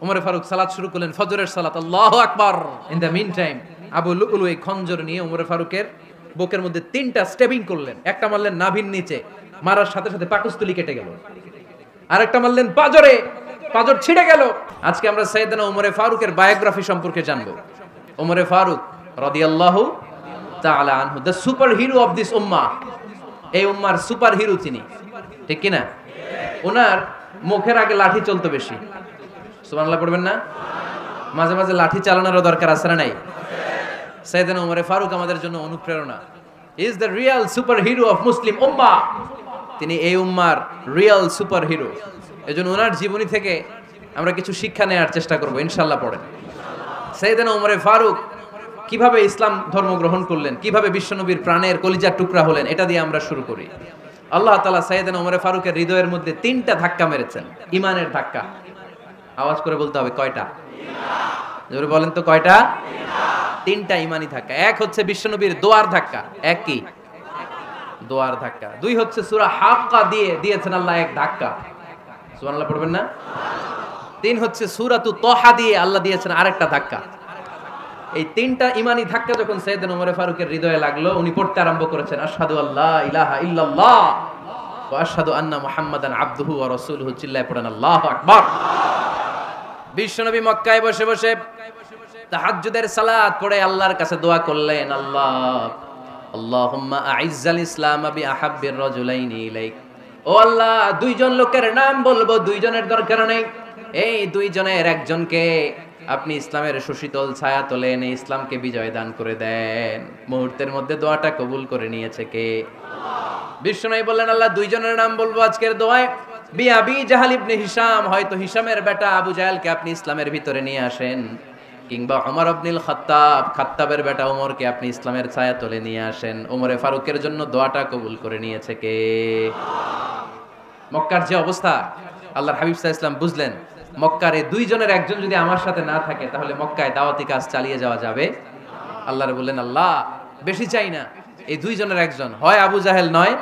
ওমর ফারুক সালাত শুরু করলেন, ফজরের সালাত, আল্লাহু আকবার। In the meantime Abu Lulu এই খঞ্জর নিয়ে ওমর ফারুকের বুকের মধ্যে 3টা স্টেবিং করলেন। একটা মারলেন নাভির নিচে, মারার সাথে সাথে পাকস্থলী কেটে গেল। আরেকটা মারলেন পাজরে, পাজর ছিঁড়ে গেল। আজকে আমরা সাইয়েদনা ওমর ফারুকের বায়োগ্রাফি সম্পর্কে জানবো। ওমর ফারুক রাদিয়াল্লাহু তাআলা আনহু, the superhero of this উম্মাহ। এই উম্মার সুপার হিরো তিনি, ঠিক কি না? ওনার মুখের আগে লাঠি চলতো বেশি। সুবহানাল্লাহ পড়বেন না? মাঝে মাঝে লাঠি চালানোরও দরকার আছে না নাই? সাইয়েদনা ওমর ফারুক আমাদের জন্য অনুপ্রেরণা। Is the real superhero of Muslim উম্মাহ। তিনি এই উম্মার রিয়েল সুপার হিরো। এজন্য ওনার জীবনী থেকে আমরা কিছু শিক্ষা নেওয়ার চেষ্টা করব ইনশাআল্লাহ। পড়েন সাইয়েদনা ওমর ফারুক কিভাবে ইসলাম ধর্ম গ্রহণ করলেন, কিভাবে বিশ্বনবীর প্রাণের কলিজার টুকরা হলেন, এটা দিয়ে আমরা শুরু করি। আল্লাহ তাআলা সাইয়েদনা ওমর ফারুকের হৃদয়ের মধ্যে 3টা ধাক্কা মেরেছেন, ইমানের ধাক্কা। আওয়াজ করে বলতে হবে, কয়টা? জোরে বলেন তো, কয়টা? 3টা ইমানি ধাক্কা। এক হচ্ছে বিশ্বনবীর দোয়ার ধাক্কা। এক কি? দোয়ার ধাক্কা। 2 হচ্ছে সূরা হাক্কা দিয়ে দিয়েছেন আল্লাহ এক ধাক্কা। সুবহানাল্লাহ পড়বেন না? 3 হচ্ছে সূরাতু তাহা দিয়ে আল্লাহ দিয়েছেন আরেকটা ধাক্কা। এই 3টা ইমানি ধাক্কা যখন সাইয়েদনা ওমর ফারুকের হৃদয়ে লাগলো, উনি পড়তে আরম্ভ করেছেন, আশহাদু আল্লা ইলাহা ইল্লাল্লাহ ওয়া আশহাদু আন্না মুহাম্মাদান আবদুহু ওয়া রাসূলুহু। চিল্লায়ে পড়েন আল্লাহু আকবার। বিশ্বনবী মক্কায় বসে বসে তাহাজ্জুদের সালাত পড়ে আল্লাহর কাছে দোয়া করলেন, আল্লাহুম্মা আইজ্জাল ইসলাম বি আহাব্বির রাজুলাইনি ইলাইক। ও আল্লাহ, 2জন লোকের নাম বলবো, 2জনের দরকার নেই। এই 2জনের একজনকে আপনি ইসলামের সুশীতল ছায়া তলে এনে ইসলামকে বিজয় দান করে দেন। মুহূর্তের মধ্যে দোয়াটা কবুল করে নিয়েছে কে? বিশ্বনবী বললেন, আল্লাহ 2জনের নাম বলবো আজকের দোয়ায়। বি আবি জাহাল ইবনে হিশাম, হয়তো হিশামের বেটা আবু জাহেলকে আপনি ইসলামের ভিতরে নিয়ে আসেন, কিংবা ওমর ইবনুল খাত্তাব, খাত্তাবের বেটা ওমরকে আপনি ইসলামের ছায়া তলে নিয়ে আসেন। ওমরে ফারুকের জন্য দোয়াটা কবুল করে নিয়েছে কে? মক্কার যে অবস্থা, আল্লাহর হাবিব সাল্লাল্লাহু আলাইহি ওয়াসাল্লাম বুঝলেন, মক্কার এই 2জনের একজন যদি আমার সাথে না থাকে তাহলে মক্কায় দাওয়াতি কাজ চালিয়ে যাওয়া যাবে। আল্লাহরে বললেন, আল্লাহ বেশি চাই না, এই 2জনের একজন, হয় আবু জাহেল নয়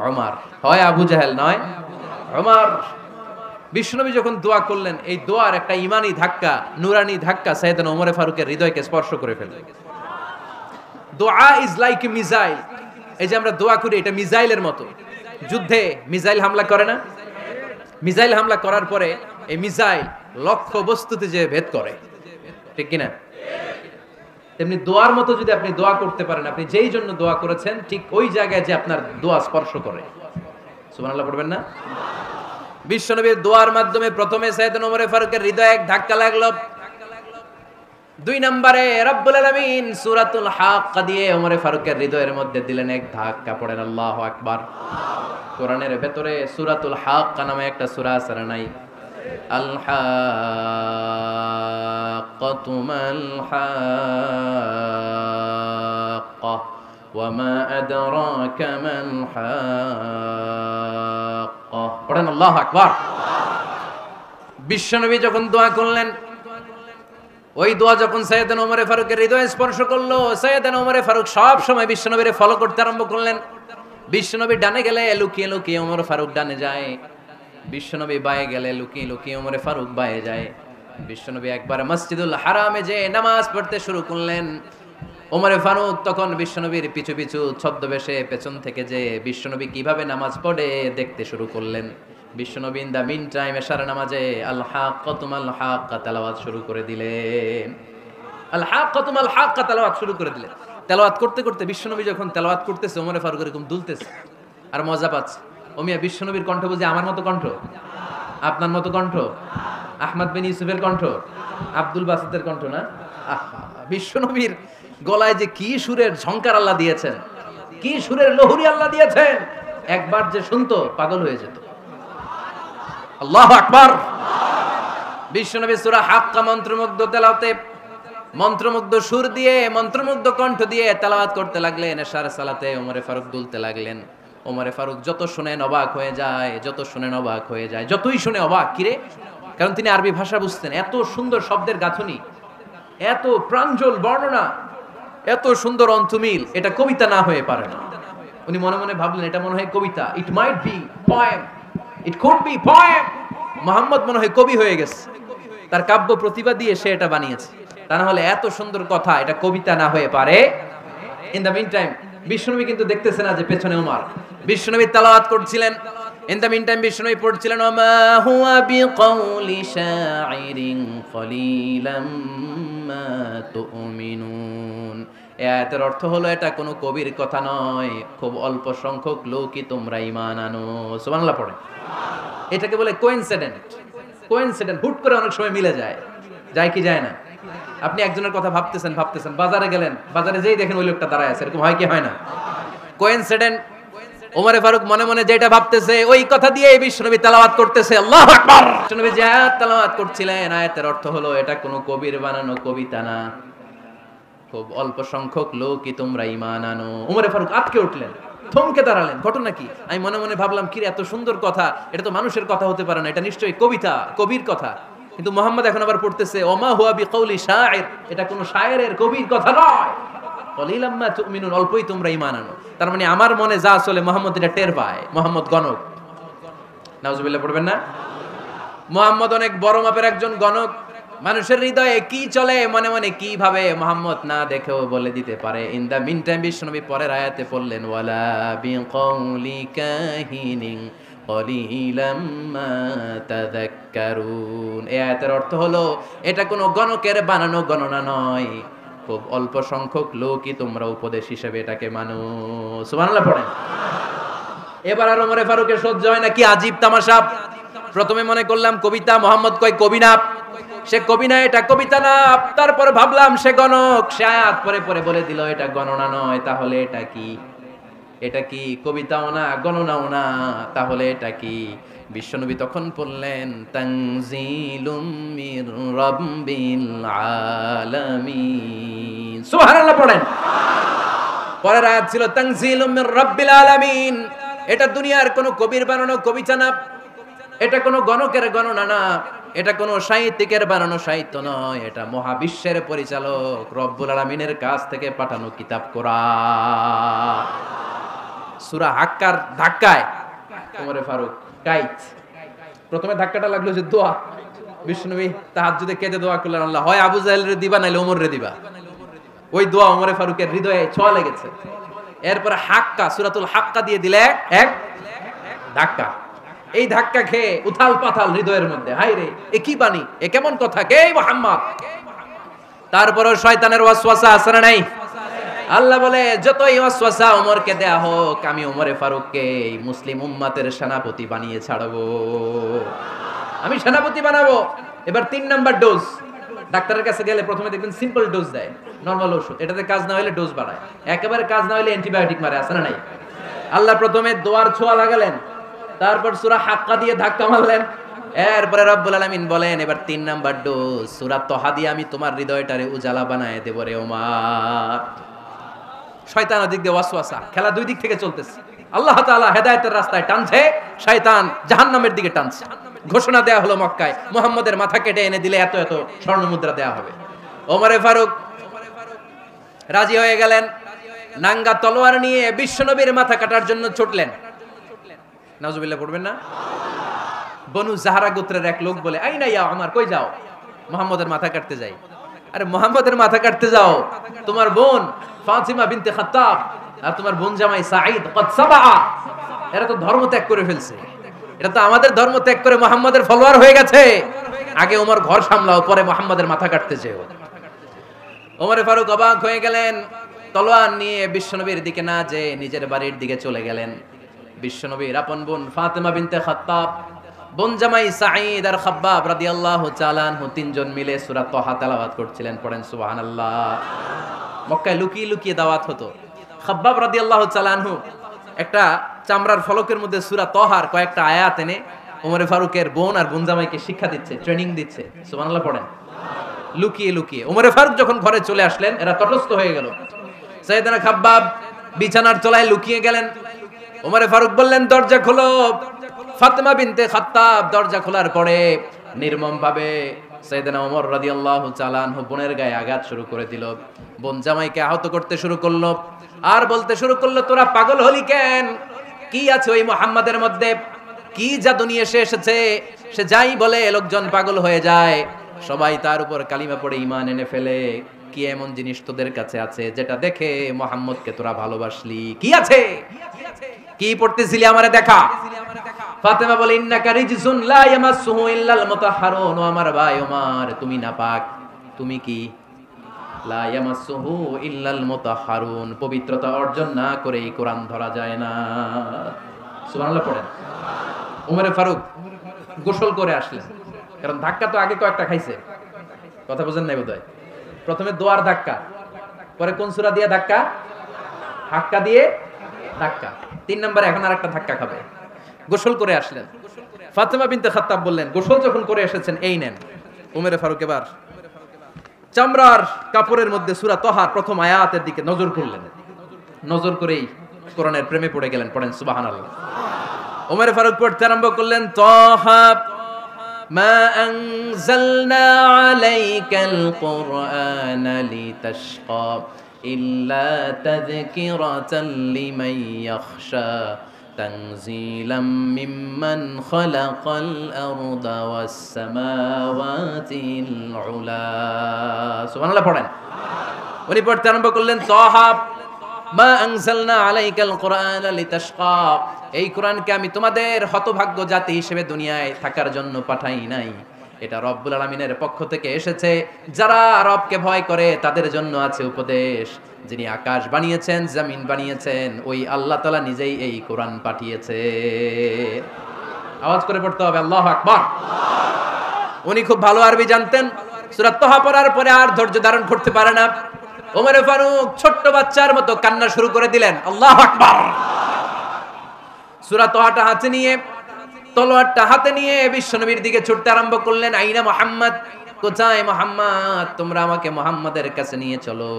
ওমর, হয় আবু জাহেল নয় ওমর। বিশ্বনবী যখন দোয়া করলেন, এই দোয়ার একটা ইমানি ধাক্কা, নুরানি ধাক্কা সাইয়েদনা ওমর ফারুকের হৃদয়কে স্পর্শ করে ফেলল। দোয়া ইজ লাইক এ মিসাইল। এই যে আমরা দোয়া করি, এটা মিসাইলের মতো। যুদ্ধে মিসাইল হামলা করে না? মিসাইল হামলা করার পরে এই মিসাইল লক্ষ্য বস্তুতে যে ভেদ করে, ঠিক কিনা? তেমনি দোয়ার মতো যদি আপনি দোয়া করতে পারেন, আপনি যেই জন্য দোয়া করেছেন ঠিক ওই জায়গায় যে আপনার দোয়া স্পর্শ করে। সুবহানাল্লাহ পড়বেন না? বিশ্বনবীর দোয়ার মাধ্যমে প্রথমে সাইয়েদনা ওমর ফারুকের হৃদয়ে এক ধাক্কা লাগলো। 2 নম্বরে রব্বুল আলামিন সূরাতুল হাক্কা দিয়ে ওমর ফারুকের হৃদয়ের মধ্যে দিলেন এক ধাক্কা। পড়েন আল্লাহু আকবার। কোরআনের ভেতরে সূরাতুল হাক্কা নামে একটা সূরা আছে না নাই? আল হাক্কাতু মাল হাক্কা ওয়া মা আদরাকা মাল হাক্কা। পড়েন আল্লাহু আকবার। বিশ্বনবী যখন দোয়া করলেন, ওই দোয়া যখন সাইয়েদনা ওমর ফারুকের হৃদয়ে স্পর্শ করলো, সাইয়েদনা ওমর ফারুক সব সময় বিশ্বনবীরে ফলো করতে আরম্ভ করলেন। বিশ্বনবী ডানে গেলে লুকিয়ে লুকিয়ে ওমর ফারুক ডানে যায়, বিশ্বনবী বায়ে গেলে লুকিয়ে লুকিয়ে ওমর ফারুক বায়ে যায়। বিশ্বনবী একবার মসজিদুল হারামে যে নামাজ পড়তে শুরু করলেন, ওমর ফারুক তখন বিশ্বনবীর পিছু পিছু ছদ্মবেশে পেছন থেকে যে বিশ্বনবী কিভাবে নামাজ পড়ে দেখতে শুরু করলেন। বিশ্বনবী ইন দা মিন টাইম এশার নামাজে আল হাক্কাতু মাল হাক্কা তেলাওয়াত শুরু করে দিলেন। আল হাক্কাতু মাল হাক্কা তেলাওয়াত শুরু করে দিলেন। তেলাওয়াত করতে করতে বিশ্বনবী যখন তেলাওয়াত করতেছে, ওমর ফারুক এরকম দুলতেছে আর মজা পাচ্ছে। ও মিয়া, বিশ্বনবীর কণ্ঠ বুঝি আমার মতো কণ্ঠ? আপনার মতো কণ্ঠ? আহমদ বিন ইউসুফের কণ্ঠ? আব্দুল বাসিতের কণ্ঠ না? আহা, বিশ্বনবীর গলায় যে কি সুরের ঝংকার আল্লাহ দিয়েছেন, কি সুরের লহরী আল্লাহ দিয়েছেন, একবার যে শুনতো পাগল হয়ে যেত। আল্লাহু আকবার। বিশ্বনবী সূরা হাক্কা মন্ত্রমুগ্ধ তেলাওয়াতে, মন্ত্রমুগ্ধ সুর দিয়ে, মন্ত্রমুগ্ধ কণ্ঠ দিয়ে তেলাওয়াত করতে লাগলেন। এশার সালাতে ওমর ফারুক দুলতে লাগলেন। ওমর ফারুক যত শুনেন অবাক হয়ে যায়, যত শুনেন অবাক হয়ে যায়, যতই শুনে অবাক। কিরে? কারণ তিনি আরবি ভাষা বুঝতেন। এত সুন্দর শব্দের গাঁথনি, এত প্রাঞ্জল বর্ণনা, এত সুন্দর অন্তমিল, এটা কবিতা না হয়ে পারে না। উনি মনে মনে ভাবলেন, এটা মনে হয় কবিতা। It might be poem, it could be poem. Muhammad মনে হয় কবি হয়ে গেছে। তার কাব্য প্রতিভা দিয়ে সে এটা বানিয়েছে। তা না হলে এত সুন্দর কথা এটা কবিতা না হয়ে পারে। ইন দ্য মিন টাইম বিশ্বনবী কিন্তু দেখতেছে না যে পেছনে ওমর। বিশ্বনবী তেলাওয়াত করছিলেন, ইন দ্য মিন টাইম বিশ্বনবী পড়ছিলেন ওমা হুয়া বিকাউলি শাইরিন কলিলাম মা তুমিনুন। এই আয়াতের অর্থ হলো এটা কোনো কবির কথা নয়, খুব অল্প সংখ্যক লোকই তোমরা ঈমান আনো। সুবহানাল্লাহ পড়ে। এটাকে বলে কোইন্সিডেন্ট। কোইন্সিডেন্ট হুট করে অনেক সময় মিলে যায়, যায় কি যায় না? আপনি একজনের কথা ভাবতেছেন বাজারে গেলেন, বাজারে যেই দেখেন ওই লোকটা দাঁড়ায় আছে, এরকম হয় কি হয় না? কোইন্সিডেন্ট। ওমরে ফারুক মনে মনে যেটা ভাবতেছে ওই কথা দিয়ে বিশ্বনবী তেলাওয়াত করতেছে, আল্লাহু আকবার। বিশ্বনবী যে আয়াত তেলাওয়াত করছিলেন আয়াতের অর্থ হলো এটা কোনো কবির বানানো কবিতা না, খুব অল্প সংখ্যক লোকই তোমরা ঈমান আনো। ওমরে ফারুক আটকে উঠলেন, থমকে দাঁড়ালেন। ঘটনা কি? আমি মনে মনে ভাবলাম কি এত সুন্দর কথা, এটা তো মানুষের কথা হতে পারে না, এটা নিশ্চয়ই কবিতা, কবির কথা। কিন্তু মুহাম্মদ এখন আবার পড়তেছে ওমা হুয়া বিকাউলি শাইর, এটা কোনো শায়েরের কবির কথা নয়। কলিলাম মা তুমিনুন, অল্পই তোমরা ঈমান আনো। তার মানে আমার মনে যা চলে মুহাম্মদ এটা টের পায়। মুহাম্মদ গণক, নাউজুবিল্লাহ পড়বেন না? মুহাম্মদ অনেক বড় মাপের একজন গণক। মানুষের হৃদয়ে কি চলে, মনে মনে কি ভাবে, মুহাম্মদ না দেখেও বলে দিতে পারে। ইন দা মিন টাইম বিশ্বনবী পরের আয়াতে পড়লেন ওয়ালা বিকাউলি কাহিনিন কলিলাম মা তাযাক্কারুন। এই আয়াতের অর্থ হলো এটা কোনো গণকের বানানো গণনা নয়, খুব অল্প সংখ্যক লোকই তোমরা উপদেশ হিসেবে এটাকে মানো। সুবহানাল্লাহ পড়েন। এবার আর ওমরে ফারুকের সহ্য হয় না, কি আজীব তামাশা। প্রথমে মনে করলাম কবিতা, মুহাম্মদ কয় কবি না, সে কবি না, এটা কবিতা না। তারপর ভাবলাম সে গণক, সে আয়াত পরে পরে বলে দিল এটা গণনা নয়, তাহলে এটা কি? এটা কি কবিতাও না, গণনাও না, তাহলে এটা কি? বিশ্বনবী তখন বললেন তানজিলুম মির রাব্বিল আলামিন। সুবহানাল্লাহ পড়েন। পরের আয়াত ছিল তানজিলুম মির রাব্বিল আলামিন। এটা দুনিয়ার কোনো কবির বানানো কবিতা না, এটা কোনো গণকের গণনা না, এটা কোনো সাহিত্যিকের বানানো সাহিত্য নয়, এটা মহাবিশ্বের পরিচালক রব্বুল আলামিনের কাছ থেকে পাঠানো কিতাব কোরআন। সূরা হাক্কার ধাক্কায় ওমরে ফারুক কাইত। প্রথমে ধাক্কাটা লাগলো যে দোয়া। বিশ্বনবী তাহাজ্জুদে কেঁদে দোয়া করলেন, আল্লাহ হয় আবু জাহেলের দিবা নাইলে ওমরের দিবা। ওই দোয়া ওমরে ফারুকের হৃদয়ে ছোঁয়া লেগেছে। এরপরে হাক্কা, সূরাতুল হাক্কা দিয়ে দিলে এক ধাক্কা। এই ধাক্কা খেয়ে উথাল পাথাল হৃদয়ের মধ্যে, হায় রে এ কি বাণী, এ কেমন কথা, কে মুহাম্মদ? তারপরও শয়তানের ওয়াসওয়াসা আছে না নাই? আল্লাহ বলে যতই ওয়াসওয়াসা ওমরকে দেয়া হোক, আমি ওমরে ফারুককে এই মুসলিম উম্মতের সেনাপতি বানিয়ে ছাড়বো, আমি সেনাপতি বানাবো। এবার 3 নাম্বার ডোজ। ডাক্তারের কাছে গেলে প্রথমে দেখবেন সিম্পল ডোজ দেয়, নরমাল ওষুধ, এটাতে কাজ না হলে ডোজ বাড়ায়, একেবারে কাজ না হলে অ্যান্টিবায়োটিক মারে, আছে না নাই? আল্লাহ প্রথমে দোয়ার ছোঁয়া লাগালেন, তারপর সূরা হাক্কা দিয়ে ধাক্কা মারলেন, এরপরে রব্বুল আলামিন বলেন এবার 3 নাম্বার ডোজ সূরা তহা দিয়ে আমি তোমার হৃদয়টারে উজালা বানায় দেব রে ওমর। শয়তান ওদিক দিয়ে ওয়াসওয়াসা, খেলা দুই দিক থেকে চলতেছে। আল্লাহ তাআলা হেদায়েতের রাস্তায় টানছে, শয়তান জাহান্নামের দিকে টানছে। ঘোষণা দেয়া হলো মক্কায়, মুহাম্মদের মাথা কেটে এনে দিলে এত এত স্বর্ণ মুদ্রা দেয়া হবে। ওমরে ফারুক রাজি হয়ে গেলেন, নাঙ্গা তলোয়ার নিয়ে বিশ্বনবীর মাথা কাটার জন্য ছুটলেন। নাউজুবিল্লাহ পড়বেন না? বনু জাহরা গোত্রের এক লোক বলে, আইনা ইয়া ওমর, কই যাও? মুহাম্মদের মাথা কাটতে যাই। আরে মুহাম্মদের মাথা কাটতে যাও? তোমার বোন ফাতিমা বিনতে খাত্তাব আর তোমার বোন জামাই সাঈদ কদ সাবা, এরা তো ধর্ম ত্যাগ করে ফেলছে, এটা তো আমাদের ধর্ম ত্যাগ করে মুহাম্মদের ফলোয়ার হয়ে গেছে। আগে ওমর ঘর সামলাও, পরে মুহাম্মদের মাথা কাটতে যেও। ওমরে ফারুক অবাক হয়ে গেলেন, তলোয়ার নিয়ে বিশ্বনবীর দিকে না যেয়ে নিজের বাড়ির দিকে চলে গেলেন। বিশ্বনবীর আপন বোন ফাতিমা বিনতে খাত্তাব, বোন জামাই সাঈদ আর খাব্বাব রাদিয়াল্লাহু তাআলা আনহু তিনজন মিলে সূরা তহা তেলাওয়াত করছিলেন। পড়েন সুবহানাল্লাহ। মক্কায় লুকিয়ে লুকিয়ে দাওয়াত হতো। খাব্বাব রাদিয়াল্লাহু তাআলা আনহু একটা চামড়ার ফলকের মধ্যে সূরা তহার কয়েকটা আয়াত এনে ওমরে ফারুকের বোন আর বোন জামাইকে শিক্ষা দিচ্ছে, ট্রেনিং দিচ্ছে। সুবহানাল্লাহ পড়েন। লুকিয়ে লুকিয়ে ওমরে ফারুক যখন ঘরে চলে আসলেন, এরা তটস্থ হয়ে গেল। সাইয়েদনা খাব্বাব বিছানার তলায় লুকিয়ে গেলেন। ওমরে ফারুক বললেন, দরজা খোলো। ফাতিমা বিনতে খাত্তাব দরজা খোলার পরে নির্মম ভাবে সাইয়েদনা ওমর রাদিয়াল্লাহু তাআলা আনহু বোনের গায়ে আঘাত শুরু করে দিল। বোন জামাইকে আহত করতে শুরু করলো আর বলতে শুরু করলো, তোরা পাগল হলি কেন? কি আছে ওই মুহাম্মাদের মধ্যে? কি জাদু নিয়ে এসেছে? সে যাই বলে লোকজন পাগল হয়ে যায়। সবাই তার উপর কালিমা পড়ে ঈমান এনে ফেলে। কি এমন জিনিস তোদের কাছে আছে যেটা দেখে মুহাম্মদকে তোরা ভালোবাসলি? কি আছে? কি পড়তেছিলি আমারে দেখা। ফাতেমা বলে ইন্নাকা রিজসুন লা ইয়ামাসসুহু ইল্লাল মুতাহহারুন। ও আমার ভাই ওমর, তুমি নাপাক। তুমি কি? লা ইয়ামাসসুহু ইল্লাল মুতাহহারুন, পবিত্রতা অর্জন না করে এই কোরআন ধরা যায় না। সুবহানাল্লাহ পড়েন। ওমরে ফারুক গোসল করে আসলেন, কারণ ধাক্কা তো আগে কয়েকটা খাইছে। কথা বুঝেন নাই বোধহয়? প্রথমে দোয়ার ধাক্কা, পরে কোন সূরা দিয়ে ধাক্কা? হাক্কা দিয়ে ধাক্কা। 3 নম্বরে এখন আরেকটা ধাক্কা খাবে। গোসল করে আসলেন। ফাতেমা বিনতে খাত্তাব বললেন, গোসল যখন করে এসেছেন এই নেন। ওমরে ফারুক এবার চামড়ার কাপড়ের মধ্যে সূরা তহার প্রথম আয়াতের দিকে নজর করলেন। নজর করেই কোরআনের প্রেমে পড়ে গেলেন। পড়েন সুবহানাল্লাহ। ওমরে ফারুক পড়তে আরম্ভ করলেন, তহা মা আনজালনা আলাইকাল কুরআনা লিতাশকা ইল্লা তাযকিরাতাল লিমান ইয়াখশা তানজিলাম মিম্মান খালাকাল আরদা ওয়াস সামাওয়াতিল উলা। সুবহানাল্লাহ পড়েন। উনি পড়তে আরম্ভ করলেন, তহা মা আনজালনা আলাইকাল কুরআনা লিতাশকা, এই কোরআনকে আমি তোমাদের হতভাগ্য জাতি হিসেবে দুনিয়ায় থাকার জন্য পাঠাই নাই। এটা রব্বুল আলামিনের পক্ষ থেকে এসেছে। যারা রবকে ভয় করে তাদের জন্য আছে উপদেশ। যিনি আকাশ বানিয়েছেন, জমিন বানিয়েছেন, ওই আল্লাহ তাআলা নিজেই এই কোরআন পাঠিয়েছে। আওয়াজ করে পড়তে হবে আল্লাহু আকবার। উনি খুব ভালো আরবি জানতেন। সূরা তাহা পড়ার পরে আর ধৈর্য ধারণ করতে পারে না। ওমরে ফারুক ছোট্ট বাচ্চার মতো কান্না শুরু করে দিলেন। আল্লাহু আকবার। সূরা তাহাটা হাতে নিয়ে, তলোয়ারটা হাতে নিয়ে বিশ্বনবীর দিকে ছুটতে আরম্ভ করলেন। আইনা মুহাম্মদ, কোথায় মুহাম্মদ? তোমরা আমাকে মুহাম্মাদের কাছে নিয়ে চলো।